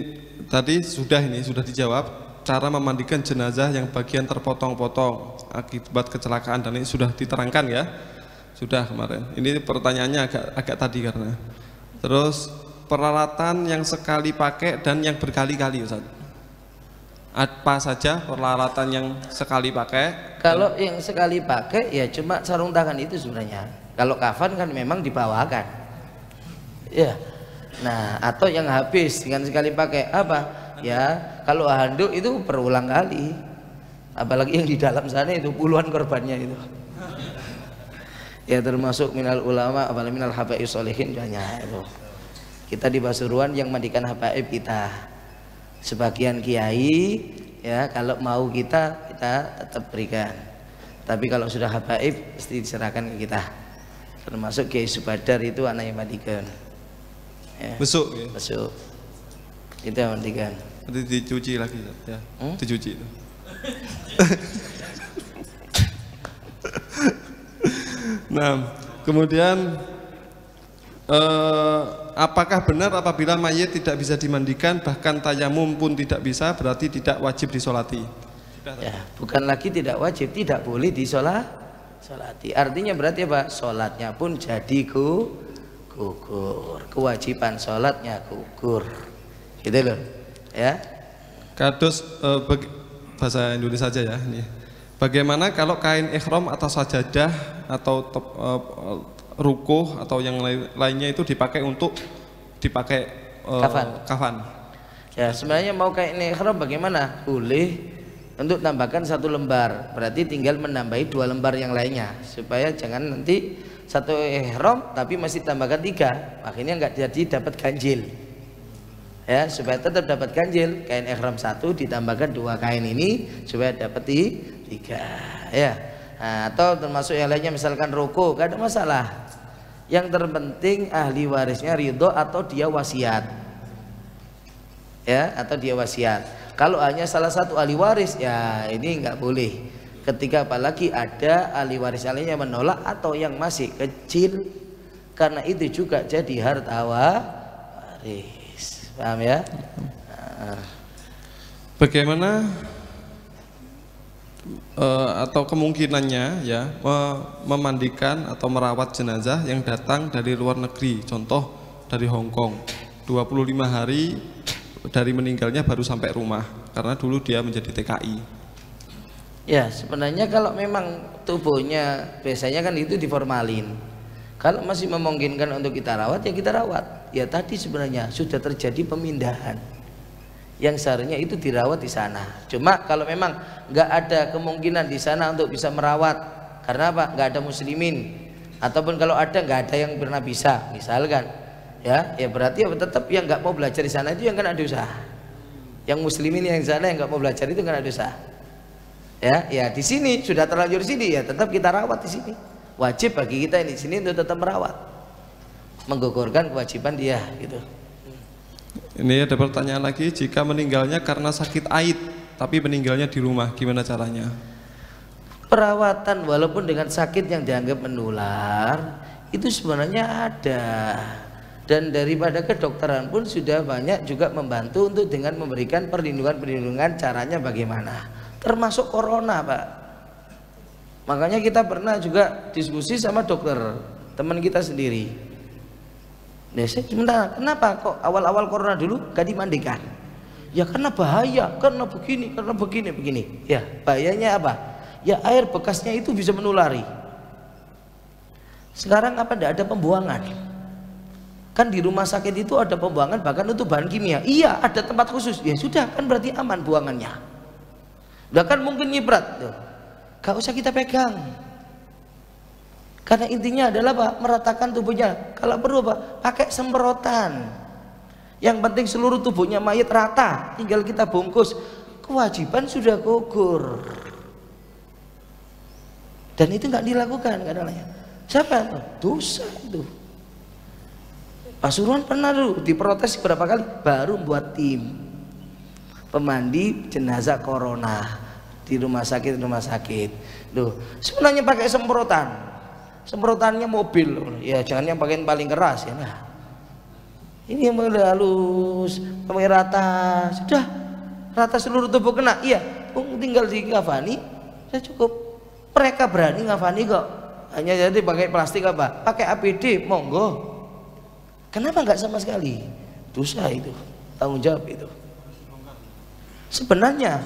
tadi sudah dijawab cara memandikan jenazah yang bagian terpotong-potong akibat kecelakaan, dan ini sudah diterangkan ya. Sudah kemarin. Ini pertanyaannya agak tadi karena. Terus peralatan yang sekali pakai dan yang berkali-kali Ustaz. Apa saja peralatan yang sekali pakai? Kalau yang sekali pakai ya cuma sarung tangan itu sebenarnya. Kalau kafan kan memang dibawakan. Ya. Nah, atau yang habis dengan sekali pakai apa? Ya, kalau handuk itu berulang kali. Apalagi yang di dalam sana itu puluhan korbannya itu. Ya termasuk minal ulama, apalagi minal habaib sholihin banyak itu. Kita di Pasuruan yang mandikan habaib kita. Sebagian kiai ya kalau mau kita tetap berikan, tapi kalau sudah habaib pasti diserahkan ke kita, termasuk Kiai Subadar itu anak yang mandikan ya. Besuk ya? Besuk itu yang mandikan, nanti dicuci lagi ya. Dicuci itu. Nah, kemudian apakah benar apabila mayit tidak bisa dimandikan, bahkan tayamum pun tidak bisa, berarti tidak wajib disolati? Ya, bukan lagi tidak wajib, tidak boleh disolati. Artinya berarti apa? Sholatnya pun jadi gugur, kewajiban sholatnya gugur, gitu loh, ya. Kados bahasa Indonesia saja ya. Ini. Bagaimana kalau kain ihram atau sajadah atau rukuh atau yang lainnya itu dipakai untuk kafan? Ya, sebenarnya mau kain ihram bagaimana? Boleh untuk tambahkan 1 lembar, berarti tinggal menambahi 2 lembar yang lainnya, supaya jangan nanti 1 ihram tapi masih tambahkan 3, akhirnya nggak jadi dapat ganjil. Ya, supaya tetap dapat ganjil, kain ihram 1 ditambahkan 2 kain ini supaya dapat 3, ya. Nah, atau termasuk yang lainnya misalkan ruku, gak ada masalah. Yang terpenting ahli warisnya ridho atau dia wasiat, ya, atau dia wasiat. Kalau hanya salah satu ahli waris, ya ini nggak boleh. Ketika apalagi ada ahli waris lainnya menolak atau yang masih kecil, karena itu juga jadi harta waris. Paham ya? Bagaimana atau kemungkinannya ya memandikan atau merawat jenazah yang datang dari luar negeri, contoh dari Hong Kong, 25 hari dari meninggalnya baru sampai rumah karena dulu dia menjadi TKI. Ya, sebenarnya kalau memang tubuhnya biasanya kan itu diformalin. Kalau masih memungkinkan untuk kita rawat, ya kita rawat. Ya tadi sebenarnya sudah terjadi pemindahan yang seharusnya itu dirawat di sana. Cuma kalau memang nggak ada kemungkinan di sana untuk bisa merawat, karena apa? Nggak ada muslimin, ataupun kalau ada nggak ada yang pernah bisa, misalkan, ya berarti tetap yang nggak mau belajar di sana itu yang kena dosa. Yang muslimin yang di sana yang nggak mau belajar itu kena dosa. Ya di sini sudah terlanjur sini, ya tetap kita rawat di sini. Wajib bagi kita di sini untuk tetap merawat, menggugurkan kewajiban dia, gitu. Ini ada pertanyaan lagi, jika meninggalnya karena sakit aid tapi meninggalnya di rumah, gimana caranya? Perawatan walaupun dengan sakit yang dianggap menular itu sebenarnya ada, dan daripada kedokteran pun sudah banyak juga membantu untuk dengan memberikan perlindungan caranya bagaimana, termasuk corona, Pak. Makanya kita pernah juga diskusi sama dokter teman kita sendiri. Sebentar, kenapa kok awal-awal corona dulu gak dimandikan? Ya karena bahaya, karena begini. Ya bahayanya apa? Ya air bekasnya itu bisa menulari. Sekarang apa tidak ada pembuangan? Kan di rumah sakit itu ada pembuangan bahkan untuk bahan kimia. Iya, ada tempat khusus. Ya sudah, kan berarti aman buangannya. Udah kan mungkin nyiprat tuh. Gak usah kita pegang, karena intinya adalah Pak, meratakan tubuhnya. Kalau perlu Pak, pakai semprotan. Yang penting seluruh tubuhnya mayat rata, tinggal kita bungkus. Kewajiban sudah gugur, dan itu nggak dilakukan kadang-kadang. Siapa? Dosa itu. Pasuruan pernah dulu diprotes berapa kali, baru buat tim pemandi jenazah corona di rumah sakit. Loh, sebenarnya pakai semprotannya mobil, ya jangan yang pakai paling keras ya. Nah, ini yang halus, pakai rata, sudah rata seluruh tubuh kena. Iya, tinggal di ngafani, sudah cukup. Mereka berani ngafani kok, hanya jadi pakai plastik apa? Pakai APD, monggo. Kenapa nggak sama sekali? Dosa itu, tanggung jawab itu. Sebenarnya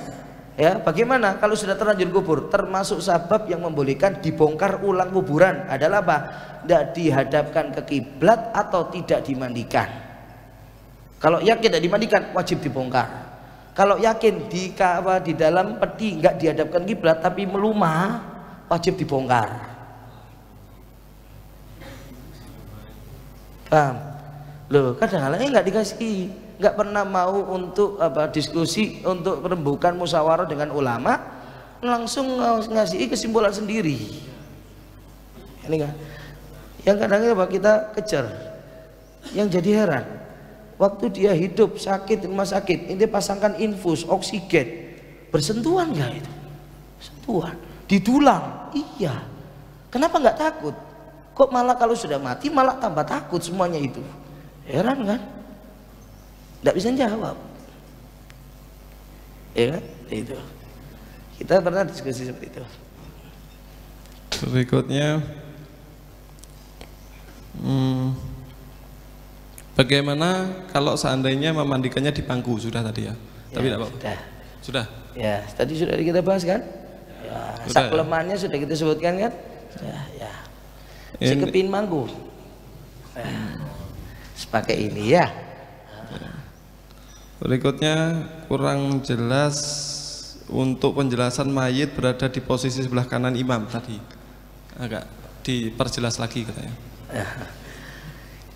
ya bagaimana kalau sudah terlanjur kubur? Termasuk sebab yang membolehkan dibongkar ulang kuburan adalah apa? Tidak dihadapkan ke kiblat atau tidak dimandikan. Kalau yakin tidak dimandikan, wajib dibongkar. Kalau yakin di dalam peti nggak dihadapkan kiblat tapi melumah, wajib dibongkar. Paham? Loh, kadang-kadang nggak dikasih, nggak pernah mau untuk diskusi, untuk rembukan musyawarah dengan ulama, langsung ngasih kesimpulan sendiri. Ini kan yang kadang-kadang kita kejar. Yang jadi heran, waktu dia hidup sakit di rumah sakit, ini pasangkan infus oksigen, bersentuhan nggak itu? Sentuhan di tulang, iya. Kenapa nggak takut? Kok malah kalau sudah mati malah tambah takut semuanya itu? Heran kan? Tidak bisa jawab. Ya kan? Itu. Kita pernah diskusi seperti itu. Berikutnya, bagaimana kalau seandainya memandikannya di bangku? Sudah tadi ya? Tapi tidak apa-apa. Sudah. Ya, tadi sudah kita bahas kan? Ya, sak kelemahannya sudah kita sebutkan kan? Ya. Si kepin manggu. Sepakai ini ya. Berikutnya, kurang jelas untuk penjelasan mayit berada di posisi sebelah kanan imam tadi. Agak diperjelas lagi katanya.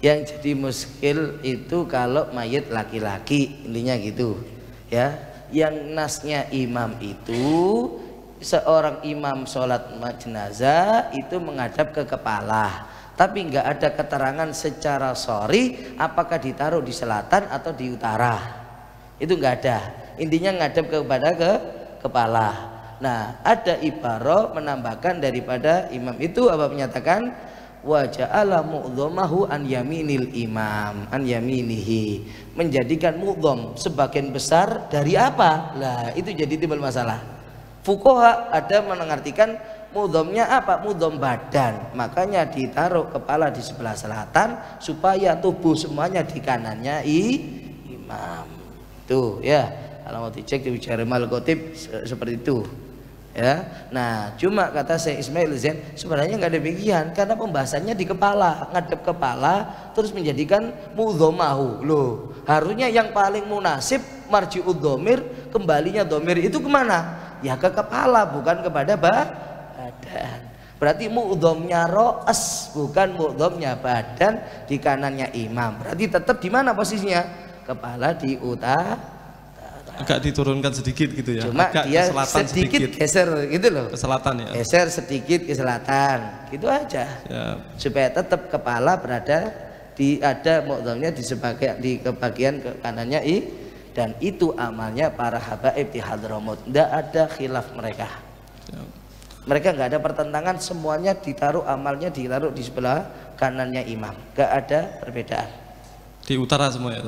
Yang jadi muskil itu kalau mayit laki-laki, intinya gitu ya. Yang nasnya imam itu seorang imam sholat jenazah itu menghadap ke kepala, tapi nggak ada keterangan secara sorry apakah ditaruh di selatan atau di utara, itu nggak ada. Intinya ngadap kepada kepala. Nah, ada ibarah menambahkan daripada imam itu apa, menyatakan wa ja'ala mu'dhamahu an yaminil imam, an yaminihi, menjadikan mu'dham sebagian besar dari apa? Lah, itu jadi timbul masalah. Fuqaha ada mengartikan mudhamnya apa? Mudham badan, makanya ditaruh kepala di sebelah selatan supaya tubuh semuanya di kanannya imam. Tuh ya, kalau mau dicek di Jarimal Qotib seperti itu ya. Nah, cuma kata Syekh Ismail Zain sebenarnya nggak demikian, karena pembahasannya di kepala, ngadep kepala terus menjadikan mudhamahu. Loh, harusnya yang paling munasib marji'ud dhamir, kembalinya dhamir itu kemana? Ya ke kepala, bukan kepada badan. Berarti mu'dhamnya ro'as, bukan mu'dhamnya badan di kanannya imam. Berarti tetap di mana posisinya? Kepala di utara. Agak diturunkan sedikit gitu ya. Cuma agak dia ke selatan sedikit geser gitu loh. Ke selatan ya. Geser sedikit ke selatan, gitu aja. Ya. Supaya tetap kepala berada di, ada mu'dhamnya di kebagian ke kanannya dan itu amalnya para habaib di Hadramut. Tidak ada khilaf mereka. Mereka nggak ada pertentangan, semuanya ditaruh, amalnya ditaruh di sebelah kanannya imam. Nggak ada perbedaan. Di utara semua ya.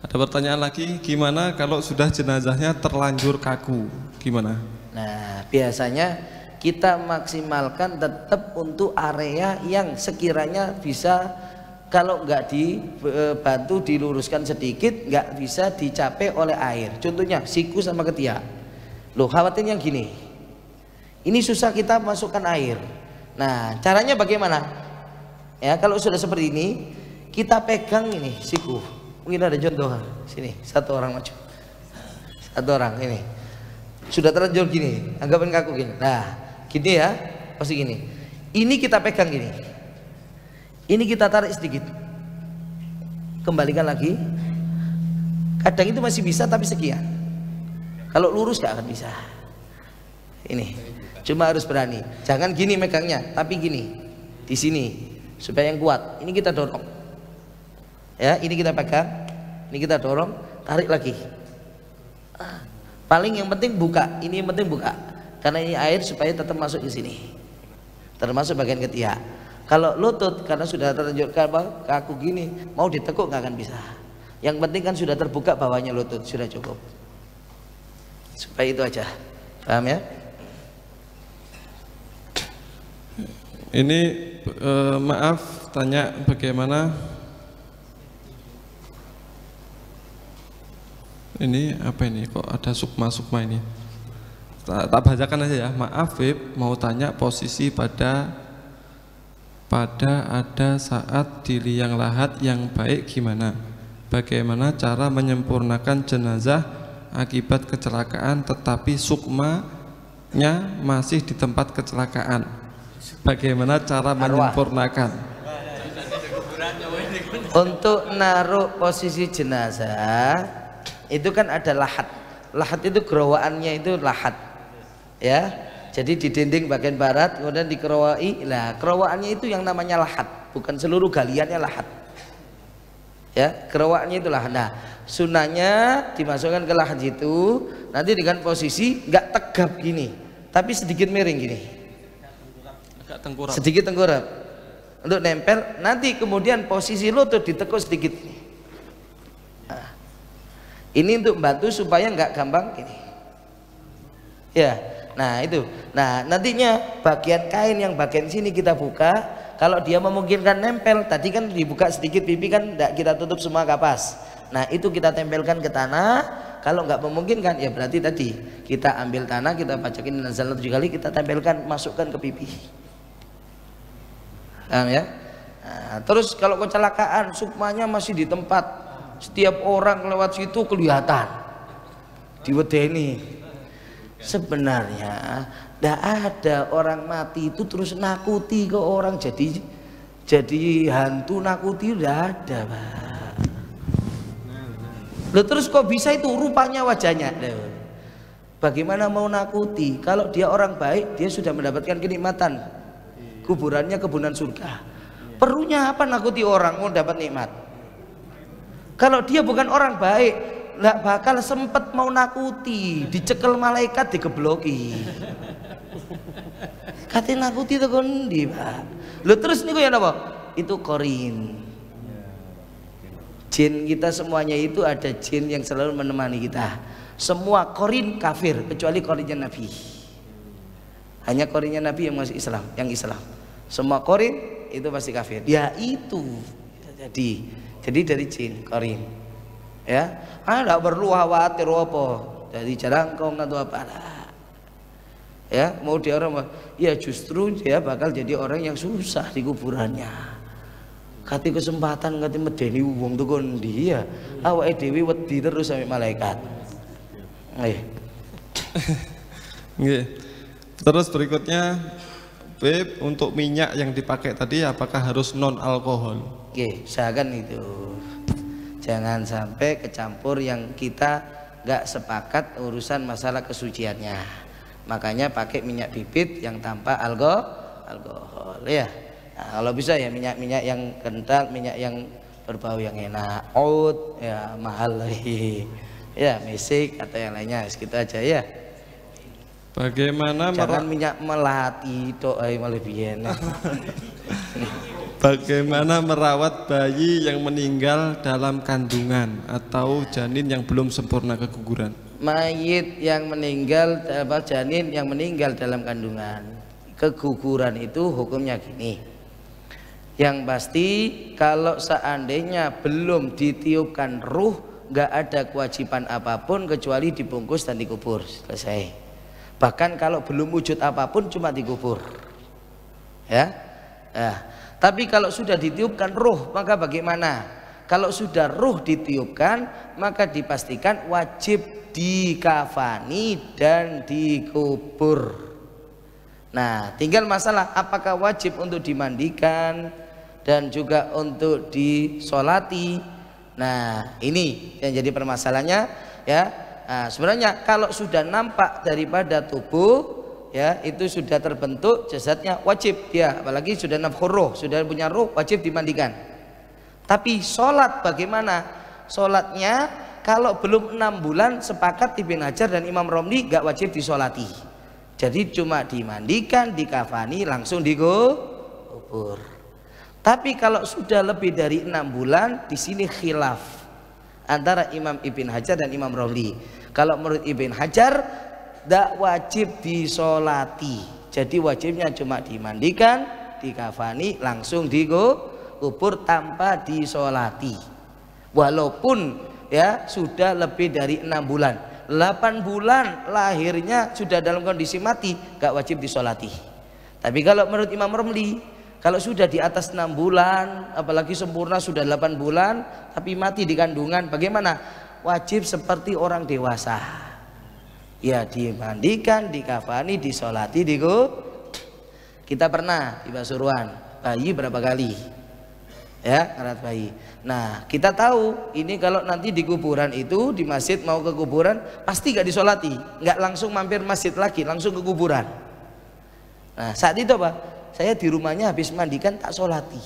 Ada pertanyaan lagi, gimana kalau sudah jenazahnya terlanjur kaku? Gimana? Nah, biasanya kita maksimalkan tetap untuk area yang sekiranya bisa, kalau nggak dibantu diluruskan sedikit, nggak bisa dicapai oleh air. Contohnya siku sama ketiak. Loh, khawatirnya gini, ini susah kita masukkan air. Nah, caranya bagaimana? Ya, kalau sudah seperti ini, kita pegang ini siku. Mungkin ada contoh sini, satu orang maju, satu orang ini sudah terlanjur gini, anggapan kaku gini. Nah, gini ya, pasti gini. Ini kita pegang gini. Ini kita tarik sedikit, kembalikan lagi. Kadang itu masih bisa tapi sekian. Kalau lurus gak akan bisa. Ini cuma harus berani. Jangan gini megangnya, tapi gini di sini supaya yang kuat. Ini kita dorong. Ya, ini kita pegang, ini kita dorong, tarik lagi. Paling yang penting buka. Ini yang penting buka. Karena ini air supaya tetap masuk ke sini. Termasuk bagian ketiak. Kalau lutut karena sudah terlanjur kaku gini, mau ditekuk nggak akan bisa. Yang penting kan sudah terbuka bawahnya lutut, sudah cukup. Supaya itu aja, paham ya? Ini maaf tanya bagaimana? Ini apa ini? Kok ada sukma ini? Tak bacakan aja ya. Maaf Beb, mau tanya posisi pada ada saat di liang lahat yang baik gimana? Bagaimana cara menyempurnakan jenazah akibat kecelakaan tetapi sukmanya masih di tempat kecelakaan? Bagaimana cara menyempurnakan? Untuk naruh posisi jenazah itu kan ada lahat. Lahat itu gerawaannya itu lahat ya. Jadi di dinding bagian barat, kemudian dikerawai. Nah, kerawaannya itu yang namanya lahat, bukan seluruh galiannya lahat. Ya, kerawaannya itu lahat. Nah, sunahnya dimasukkan ke lahat itu, nanti dengan posisi nggak tegap gini, tapi sedikit miring gini. Agak tengkurap. Sedikit tengkurap. untuk nempel. Nanti kemudian posisi lutut ditekuk sedikit. Nah, ini untuk bantu supaya nggak gampang gini. Ya, nah itu. Nah nantinya bagian kain yang bagian sini kita buka. Kalau dia memungkinkan nempel, tadi kan dibuka sedikit pipi kan, tidak kita tutup semua kapas. Nah itu kita tempelkan ke tanah. Kalau nggak memungkinkan ya berarti tadi kita ambil tanah, kita bacakin nazalah 7 kali, kita tempelkan, masukkan ke pipi. Paham ya? Nah, terus kalau kecelakaan sukmanya masih di tempat, setiap orang lewat situ kelihatan diwedeni. Sebenarnya tidak ada orang mati itu terus nakuti ke orang jadi hantu nakuti, tidak ada, Pak. Loh, terus kok bisa itu rupanya wajahnya? Bagaimana mau nakuti? Kalau dia orang baik, dia sudah mendapatkan kenikmatan. Kuburannya kebunan surga. Perlunya apa nakuti orang mau dapat nikmat? Kalau dia bukan orang baik, nggak bakal sempet mau nakuti, dicekel malaikat, digebloki. Katanya nakuti itu kondi, Pak. Loh, terus niku ya apa? Itu korin. Jin kita semuanya itu ada jin yang selalu menemani kita. Semua korin kafir kecuali korinnya Nabi. Hanya korinnya Nabi yang masih Islam, yang Islam. Semua korin itu pasti kafir. Ya itu. Jadi dari jin korin. Ya, tidak perlu khawatir apa. Dari jarangkong atau apa. Ya, mau dia orang, ya justru dia bakal jadi orang yang susah di kuburannya. Kati kesempatan kati medeni wong tuh kondi ya, awake dhewe wedi terus sampai malaikat. Terus berikutnya, Beb, untuk minyak yang dipakai tadi apakah harus non alkohol? Usahakan itu. Jangan sampai kecampur yang kita nggak sepakat urusan masalah kesuciannya. Makanya pakai minyak bibit yang tanpa alkohol ya. Nah, kalau bisa ya minyak-minyak yang kental, minyak yang berbau yang enak, oud ya mahal lagi, ya mesik atau yang lainnya, segitu aja ya. Bagaimana jangan minyak melati doa malah biyen. Bagaimana merawat bayi yang meninggal dalam kandungan atau janin yang belum sempurna keguguran? Mayit yang meninggal, janin yang meninggal dalam kandungan keguguran itu hukumnya gini. Yang pasti kalau seandainya belum ditiupkan ruh, nggak ada kewajiban apapun kecuali dibungkus dan dikubur, selesai. Bahkan kalau belum wujud apapun cuma dikubur ya. Nah, tapi kalau sudah ditiupkan ruh maka bagaimana? Kalau sudah ruh ditiupkan maka dipastikan wajib dikafani dan dikubur. Nah tinggal masalah apakah wajib untuk dimandikan dan juga untuk disolati. Nah ini yang jadi permasalahannya ya. Nah, sebenarnya kalau sudah nampak daripada tubuh ya itu sudah terbentuk jasadnya, wajib dia, apalagi sudah nafkhur ruh, sudah punya ruh, wajib dimandikan. Tapi sholat bagaimana? Sholatnya kalau belum 6 bulan sepakat Ibn Hajar dan Imam Romli gak wajib disolati. Jadi cuma dimandikan, dikafani, langsung dikubur. Tapi kalau sudah lebih dari 6 bulan, di sini khilaf antara Imam Ibn Hajar dan Imam Romli. Kalau menurut Ibn Hajar tidak wajib disolati, jadi wajibnya cuma dimandikan, dikafani, langsung dikubur tanpa disolati. Walaupun ya sudah lebih dari 6 bulan, 8 bulan lahirnya sudah dalam kondisi mati, gak wajib disolati. Tapi kalau menurut Imam Romli, kalau sudah di atas 6 bulan, apalagi sempurna sudah 8 bulan, tapi mati di kandungan, bagaimana? Wajib seperti orang dewasa. Ya dimandikan, dikafani, disolati, kita pernah di Pasuruan, bayi berapa kali? Ya, ngarat bayi. Nah, kita tahu ini kalau nanti di kuburan itu, di masjid mau ke kuburan, pasti gak disolati, nggak langsung mampir masjid lagi, langsung ke kuburan. Nah, saat itu apa? Saya di rumahnya habis mandikan tak solati.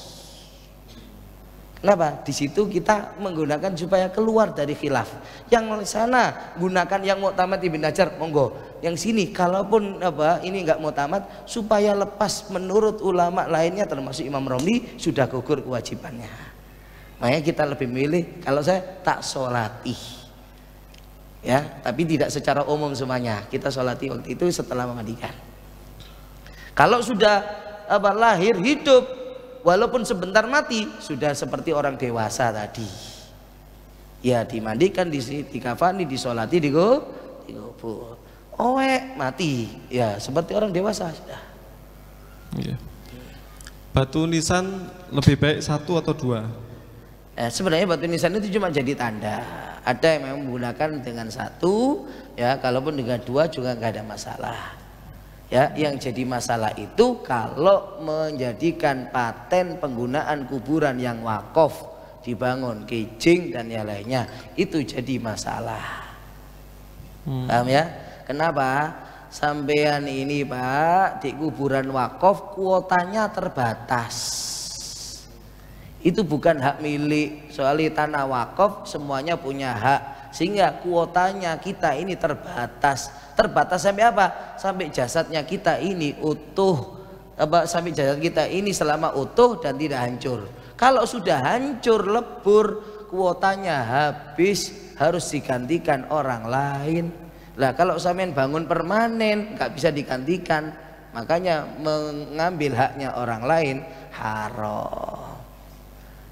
Kenapa? Di situ kita menggunakan supaya keluar dari khilaf. Yang sana gunakan yang mu'tamad Ibn Hajar, monggo. Yang sini kalaupun ini enggak mu'tamad, supaya lepas menurut ulama lainnya termasuk Imam Romli sudah gugur kewajibannya. Makanya kita lebih milih, kalau saya tak sholati, ya, tapi tidak secara umum semuanya. Kita sholati waktu itu setelah memandikan. Kalau sudah lahir hidup, walaupun sebentar mati, sudah seperti orang dewasa tadi. Ya dimandikan, dikafani, disolati, dikubur. Mati, ya seperti orang dewasa sudah. Iya. Batu nisan lebih baik 1 atau 2? Sebenarnya batu nisan itu cuma jadi tanda. Ada yang memang menggunakan dengan 1, ya kalaupun dengan 2 juga nggak ada masalah. Ya, yang jadi masalah itu kalau menjadikan paten penggunaan kuburan yang wakaf, dibangun kijing dan yang lainnya, itu jadi masalah. Paham ya? Kenapa? Sampean ini Pak, di kuburan wakaf kuotanya terbatas. Itu bukan hak milik, soalnya tanah wakaf semuanya punya hak, sehingga kuotanya kita ini terbatas. Terbatas sampai apa? Sampai jasadnya kita ini utuh, sampai jasad kita ini selama utuh dan tidak hancur. Kalau sudah hancur lebur, kuotanya habis, harus digantikan orang lain. Lah kalau sampean bangun permanen nggak bisa digantikan, makanya mengambil haknya orang lain haram.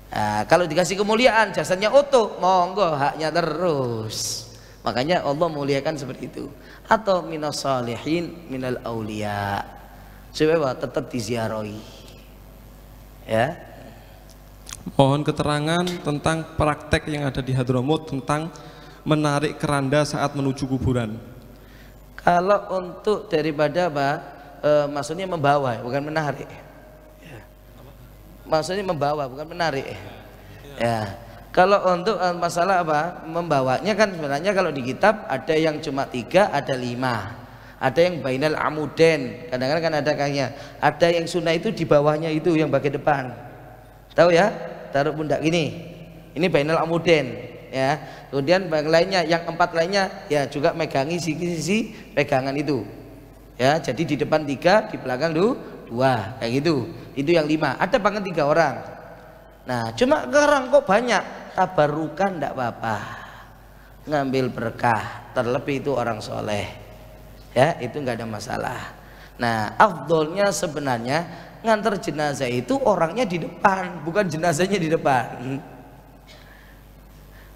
Nah, kalau dikasih kemuliaan jasadnya utuh, monggo haknya terus. Makanya Allah muliakan seperti itu. Atau minas salihin minal aulia, supaya tetap diziarahi. Ya. Mohon keterangan tentang praktek yang ada di Hadramut tentang menarik keranda saat menuju kuburan. Kalau untuk daripada maksudnya membawa, bukan menarik. Maksudnya membawa bukan menarik. Ya. Kalau untuk masalah membawanya kan sebenarnya kalau di kitab ada yang cuma 3, ada 5. Ada yang bainal amuden, kadang-kadang kan ada kayaknya. Ada yang sunnah itu di bawahnya itu yang bagian depan. Tahu ya? Taruh pundak gini. Ini bainal amuden, ya. Kemudian lainnya yang 4 lainnya ya juga megangi sisi pegangan itu. Ya, jadi di depan 3, di belakang 2, kayak gitu. Itu yang 5. Ada bahkan 3 orang. Nah, cuma sekarang kok banyak, tabarukan enggak apa-apa. Ngambil berkah, terlebih itu orang soleh. Ya, itu enggak ada masalah. Nah, afdolnya sebenarnya ngantar jenazah itu orangnya di depan, bukan jenazahnya di depan.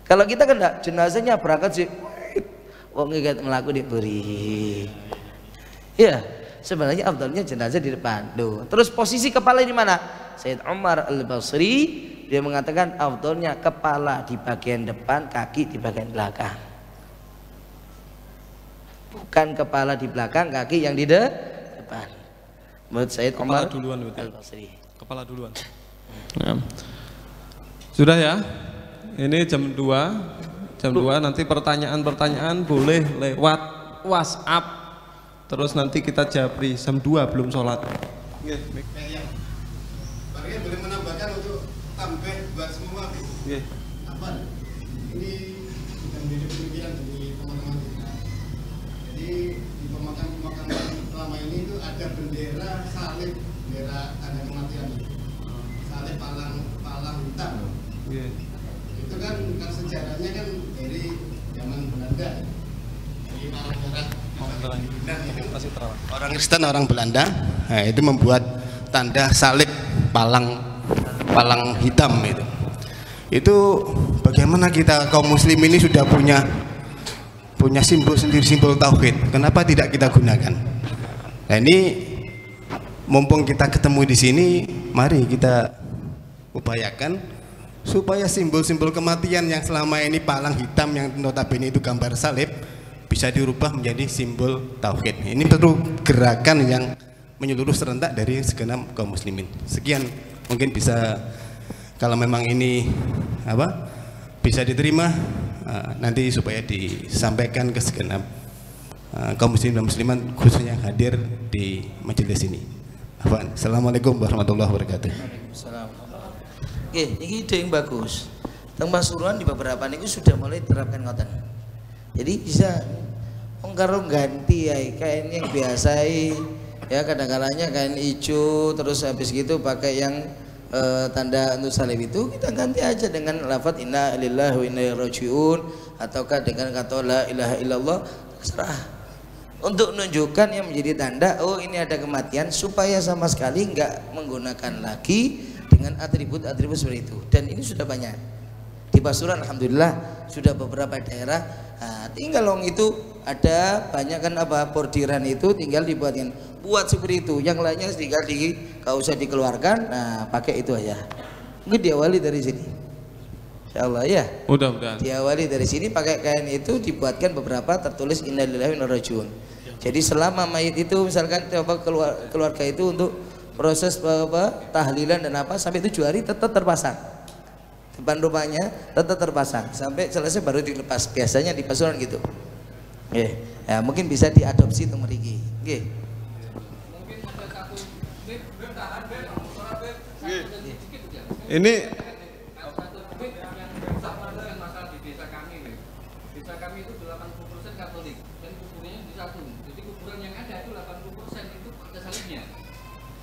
Kalau kita kan enggak, jenazahnya berangkat sih, wong iki melaku diberi. Ya, sebenarnya afdalnya jenazah di depan. Duh. Terus posisi kepala di mana? Sayyid Umar Al-Basri dia mengatakan afdalnya kepala di bagian depan, kaki di bagian belakang. Bukan kepala di belakang, kaki yang di depan. Menurut Sayyid Umar Al-Basri. Kepala duluan. Nah. Sudah ya? Ini jam 2. Jam 2 nanti pertanyaan-pertanyaan boleh lewat WhatsApp. Terus nanti kita japri jam 2 belum sholat. Barangnya boleh menambahkan untuk tambah buat semua. Apa? Ini sudah menjadi pemikiran dari teman-teman kita. Jadi di pemakaman selama ini itu ada bendera salib, bendera tanda kematian. Salib palang hitam. Itu kan sejarahnya kan dari zaman Belanda. Jadi palang merah. Orang Kristen, orang Belanda, nah, itu membuat tanda salib palang hitam itu. Itu bagaimana kita kaum muslim ini sudah punya simbol sendiri, simbol tauhid. Kenapa tidak kita gunakan? Nah ini mumpung kita ketemu di sini, mari kita upayakan supaya simbol-simbol kematian yang selama ini palang hitam yang notabene itu gambar salib bisa dirubah menjadi simbol tauhid. Ini perlu gerakan yang menyeluruh serentak dari segenap kaum muslimin. Sekian, mungkin bisa kalau memang ini bisa diterima nanti supaya disampaikan ke segenap kaum muslimin dan muslimat khususnya yang hadir di majelis ini. Assalamualaikum warahmatullahi wabarakatuh. Oke, ini ide yang bagus. Teng Pasuruan di beberapa niku sudah mulai diterapkan ngoten. Jadi bisa karo ganti ya kain yang biasa ya, kadang-kadangnya kain hijau terus habis gitu pakai yang tanda untuk salib itu kita ganti aja dengan lafaz inna lillahi wa inna ilaihi rajiun ataukah dengan kata la ilaha illallah, terserah. Untuk menunjukkan yang menjadi tanda oh ini ada kematian, supaya sama sekali enggak menggunakan lagi dengan atribut-atribut seperti itu. Dan ini sudah banyak di Pasuruan, alhamdulillah sudah beberapa daerah. Nah, tinggal long itu ada banyak kan apa bordiran itu tinggal dibuatkan buat seperti itu, yang lainnya tinggal gak usah dikeluarkan. Nah pakai itu aja, mungkin diawali dari sini insyaallah ya, mudah-mudahan diawali dari sini pakai kain itu dibuatkan beberapa tertulis innalillahi wa inna ilaihi rajiun. Jadi selama mayit itu misalkan keluarga itu untuk proses tahlilan dan apa sampai 7 hari tetap terpasang depan rumahnya, tetap terpasang sampai selesai baru dilepas, biasanya di Pasuruan gitu. Ya, mungkin bisa diadopsi untuk meriki. Ini desa kami itu 80% Katolik dan kuburnya di satu. Jadi kuburan yang ada itu 80% itu ada salibnya.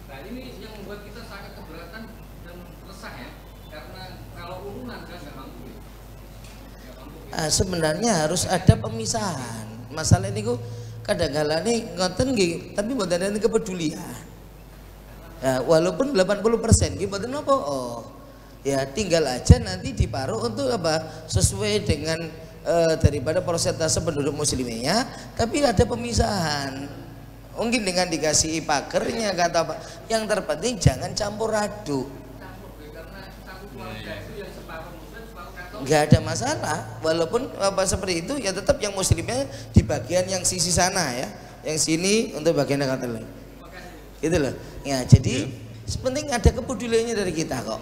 Nah ini yang membuat kita sangat keberatan dan resah ya, karena kalau urunan kan nggak mampu. Sebenarnya harus ada pemisahan. Masalah ini kadang-kadang nih ngoten nggih, tapi mboten ada kepedulian. Ya, walaupun 80% nggih mboten apa. Ya tinggal aja nanti diparuh untuk apa? Sesuai dengan daripada persentase penduduk muslimnya, tapi ada pemisahan. Mungkin dengan dikasih pagernya kata apa. Yang terpenting jangan campur aduk. Nggak ada masalah, walaupun apa seperti itu ya tetap yang muslimnya di bagian yang sisi sana ya, yang sini untuk bagian yang Katolik. Gitu loh. Ya jadi penting ada kepeduliannya dari kita kok.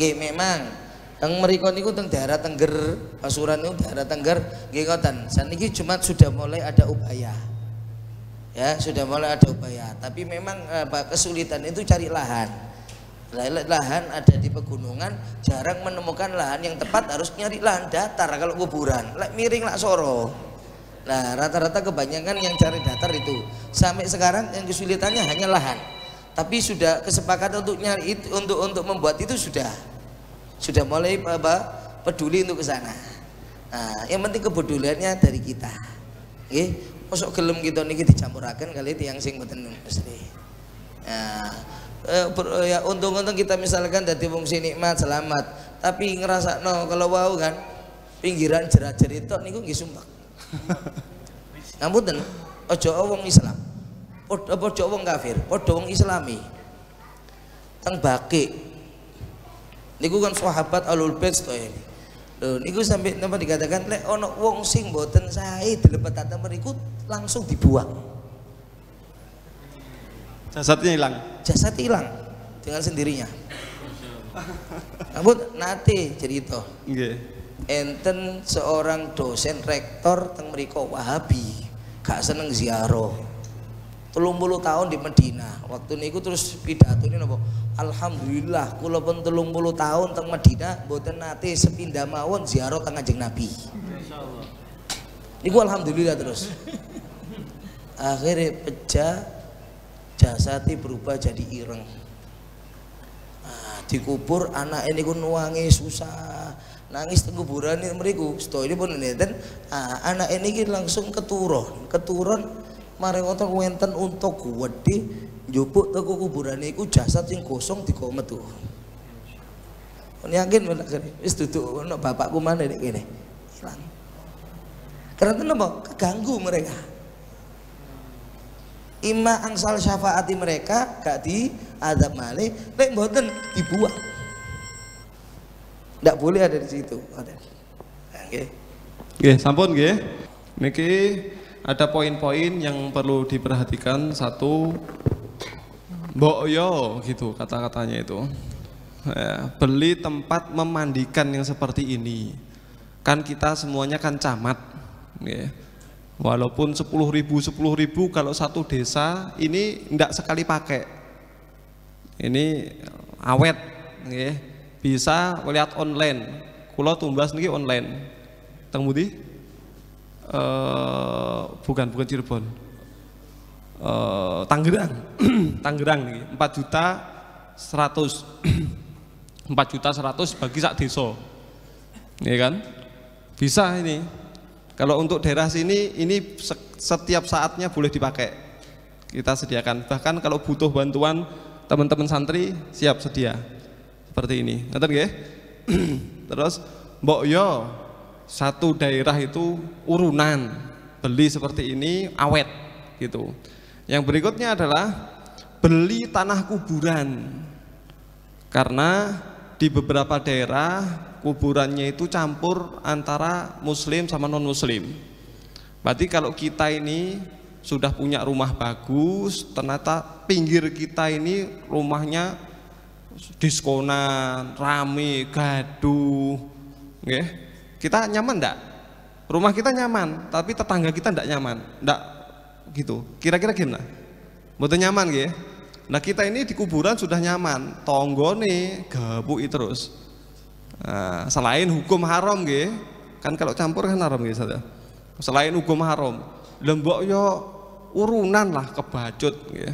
Nggih memang yang mereka niku teng daerah Tengger, Pasuruan itu daerah Tengger nggih ngoten. Saniki cuma sudah mulai ada upaya. Ya, sudah mulai ada upaya, tapi memang kesulitan itu cari lahan. Lahan ada di pegunungan, jarang menemukan lahan yang tepat, harus nyari lahan datar kalau kuburan. Miring lak soro. Nah, rata-rata kebanyakan yang cari datar itu. Sampai sekarang yang kesulitannya hanya lahan. Tapi sudah kesepakatan untuk nyari itu, untuk membuat itu sudah mulai peduli untuk ke sana. Nah, yang penting kepeduliannya dari kita. Nggih, mosok gelem kita niki dicampuraken kali tiyang sing mboten mesti. Nah, ya untung-untung kita misalkan dadi wong sing nikmat selamat, tapi ngrasakno kalau wau kan pinggiran jerat-jerit tok niku nggih sumpah. Ngapunten, aja wong Islam. Padha wong kafir, padha wong Islami. Teng Baqi niku kan sahabat Ahlul Bait to ya. Lho niku sampai napa dikatakan lek ana wong sing mboten sae dilebetaken mriku langsung dibuang. Jasadnya hilang. Jasad hilang dengan sendirinya. Ampun nate cerita. Nggih. Enten seorang dosen rektor teng mriku Wahabi, gak seneng ziarah. 30 tahun di Medina. Waktu niku terus pidato ini napa? Alhamdulillah kula pun 30 tahun teng Medina mboten nate sepindah mawon ziarah teng Kanjeng Nabi. Insyaallah. Niku alhamdulillah terus. Akhirnya pecah, jasati berubah jadi ireng. Nah, dikubur anak ini nuwangi susah, nangis teng kuburan ini mriku. Seto ini pun nenten, anak ini langsung keturun mari ngoten wenten untuk gede njupuk teko kuburan iku jasad sing gosong digawa metu. Yakin wis duduk ono bapakku maneh nek kene. Hilang. Karena kenapa? Keganggu mereka. Ima angsal syafaati mereka gak diadab malih, nek mboten dibuang. Ndak boleh ada di situ. Nggih. Nggih, sampun nggih. Niki ada poin-poin yang perlu diperhatikan. Satu, mbok yo gitu kata-katanya itu. Ya, beli tempat memandikan yang seperti ini. Kan kita semuanya kan camat. Ya. Walaupun 10.000 kalau satu desa ini enggak sekali pakai. Ini awet, ya. bisa lihat online. Kula tumbas niki online. Teng pundi? Bukan Cirebon. Tangerang. Tangerang niki 4.100.000. 4.100.000 bagi sak desa. Ya kan? Bisa ini. Kalau untuk daerah sini ini setiap saatnya boleh dipakai. Kita sediakan. Bahkan kalau butuh bantuan teman-teman santri siap sedia. Seperti ini. Ngerti nggih? Terus mbok yo satu daerah itu urunan beli seperti ini awet gitu. Yang berikutnya adalah beli tanah kuburan. Karena di beberapa daerah kuburannya itu campur antara muslim sama non muslim. Berarti kalau kita ini sudah punya rumah bagus, ternyata pinggir kita ini rumahnya diskonan, rame, gaduh, nggih. Kita nyaman enggak? Rumah kita nyaman, tapi tetangga kita enggak nyaman, enggak gitu. Kira-kira gimana? Mboten nyaman nggih. Nah kita ini di kuburan sudah nyaman, tonggone gabui terus. Nah, selain hukum haram nggih, kan kalau campur kan haram nggih saudara. Selain hukum haram, lembok yo urunan lah kebacut nggih.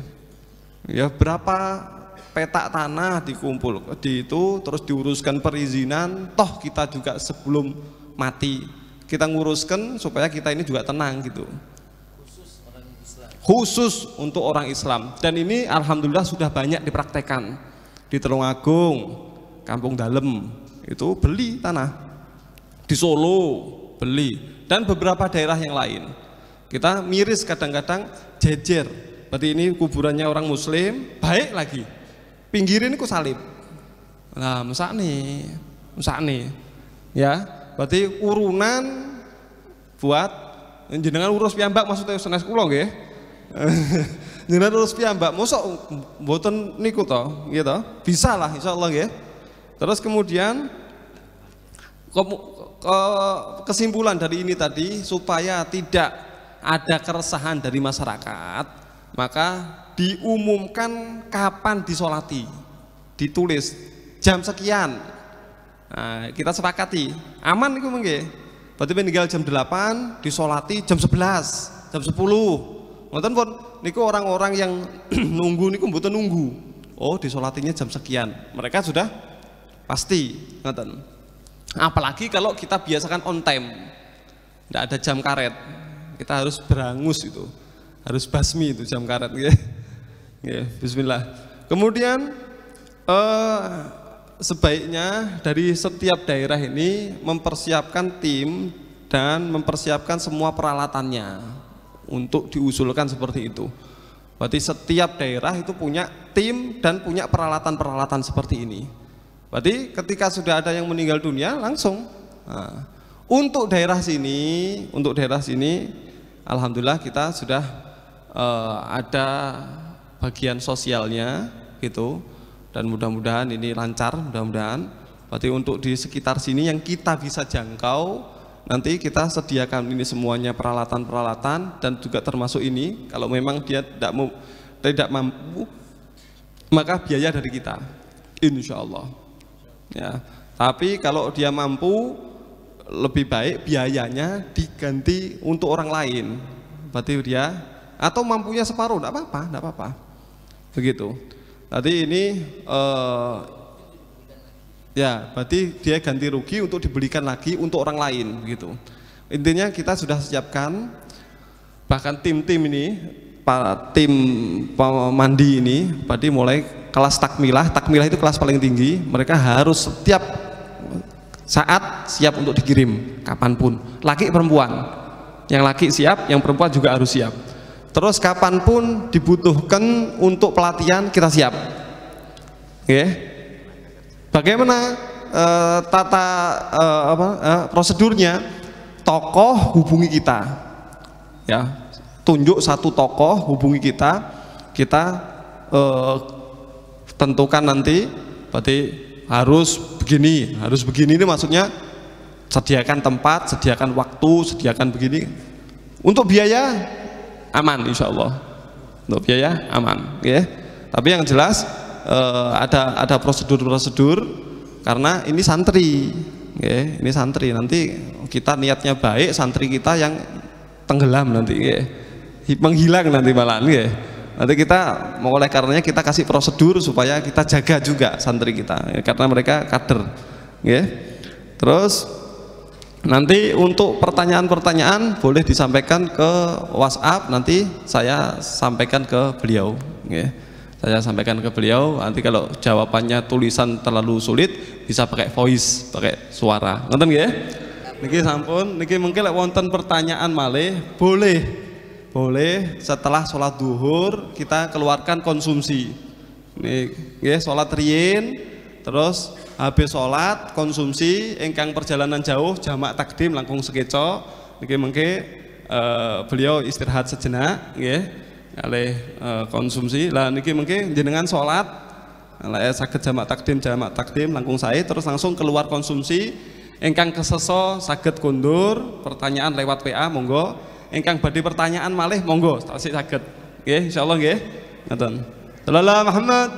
Ya berapa petak tanah dikumpul di itu terus diuruskan perizinan, toh kita juga sebelum mati kita nguruskan supaya kita ini juga tenang gitu. Khusus untuk orang Islam, dan ini alhamdulillah sudah banyak dipraktekkan di Tulungagung, Kampung Dalem itu beli tanah, di Solo beli, dan beberapa daerah yang lain. Kita miris kadang-kadang jejer, berarti ini kuburannya orang muslim, baik lagi pinggirin ku salib. Nah mesakne ya, berarti urunan buat jenengan urus piyambak maksudnya sanes kula nggih. Jenengan urus piyambak mosok mboten niku to, nggih to? Bisa lah insyaallah nggih. Terus kemudian kesimpulan dari ini tadi, supaya tidak ada keresahan dari masyarakat, maka diumumkan kapan disolati, ditulis jam sekian. Nah, kita sepakati aman niku nggih. Berarti meninggal jam 8, disolati jam 11, jam 10. Ngoten pun niku orang-orang yang nunggu niku mboten nunggu. Oh, disolatinya jam sekian. Mereka sudah pasti, ngoten. Apalagi kalau kita biasakan on time. Tidak ada jam karet. Kita harus berangus itu. Harus basmi itu jam karet nggih. Nggih, bismillah. Kemudian sebaiknya dari setiap daerah ini mempersiapkan tim dan mempersiapkan semua peralatannya untuk diusulkan seperti itu. Berarti setiap daerah itu punya tim dan punya peralatan-peralatan seperti ini. Berarti ketika sudah ada yang meninggal dunia langsung. Nah, untuk daerah sini, alhamdulillah kita sudah ada bagian sosialnya gitu, dan mudah-mudahan ini lancar, mudah-mudahan. Berarti untuk di sekitar sini yang kita bisa jangkau, nanti kita sediakan ini semuanya peralatan-peralatan, dan juga termasuk ini kalau memang dia tidak mampu maka biaya dari kita insya Allah ya. Tapi kalau dia mampu, lebih baik biayanya diganti untuk orang lain, berarti dia, atau mampunya separuh, tidak apa-apa begitu. Tadi ini ya, berarti dia ganti rugi untuk dibelikan lagi untuk orang lain gitu. Intinya kita sudah siapkan, bahkan tim-tim ini, tim pemandi ini, berarti mulai kelas takmilah itu kelas paling tinggi, mereka harus setiap saat siap untuk dikirim kapanpun, laki perempuan, yang laki siap, yang perempuan juga harus siap. Terus kapanpun dibutuhkan untuk pelatihan kita siap. Oke. Bagaimana prosedurnya? Tokoh hubungi kita, ya, tunjuk satu tokoh hubungi kita, tentukan nanti, berarti harus begini ini maksudnya sediakan tempat, sediakan waktu, sediakan begini. Untuk biaya aman insya Allah, untuk biaya aman, ya. Tapi yang jelas ada prosedur-prosedur karena ini santri. Nggih, ini santri, nanti kita niatnya baik, santri kita yang tenggelam nanti, nggih. Menghilang nanti malah, nggih. Nanti kita oleh karenanya kita kasih prosedur supaya kita jaga juga santri kita, karena mereka kader, nggih. Terus nanti untuk pertanyaan-pertanyaan boleh disampaikan ke WhatsApp, nanti saya sampaikan ke beliau, nggih. Saya sampaikan ke beliau, nanti kalau jawabannya tulisan terlalu sulit bisa pakai voice, pakai suara. Nonton nggih? Niki sampun, niki mungkin lek wonten pertanyaan malih, boleh setelah sholat duhur kita keluarkan konsumsi. Nggih, sholat riyin, terus habis sholat konsumsi, ingkang perjalanan jauh jamak takdim langkung sekeco. Niki mengke beliau istirahat sejenak, nggih. Oleh konsumsi lah niki mungkin jenengan sholat saged jamak takdim langkung sae terus langsung keluar konsumsi. Ingkang keseso saged kundur pertanyaan lewat WA monggo, ingkang badhe pertanyaan malih monggo tasih saged nggih insyaallah nggih ngoten. Sallallahu Muhammad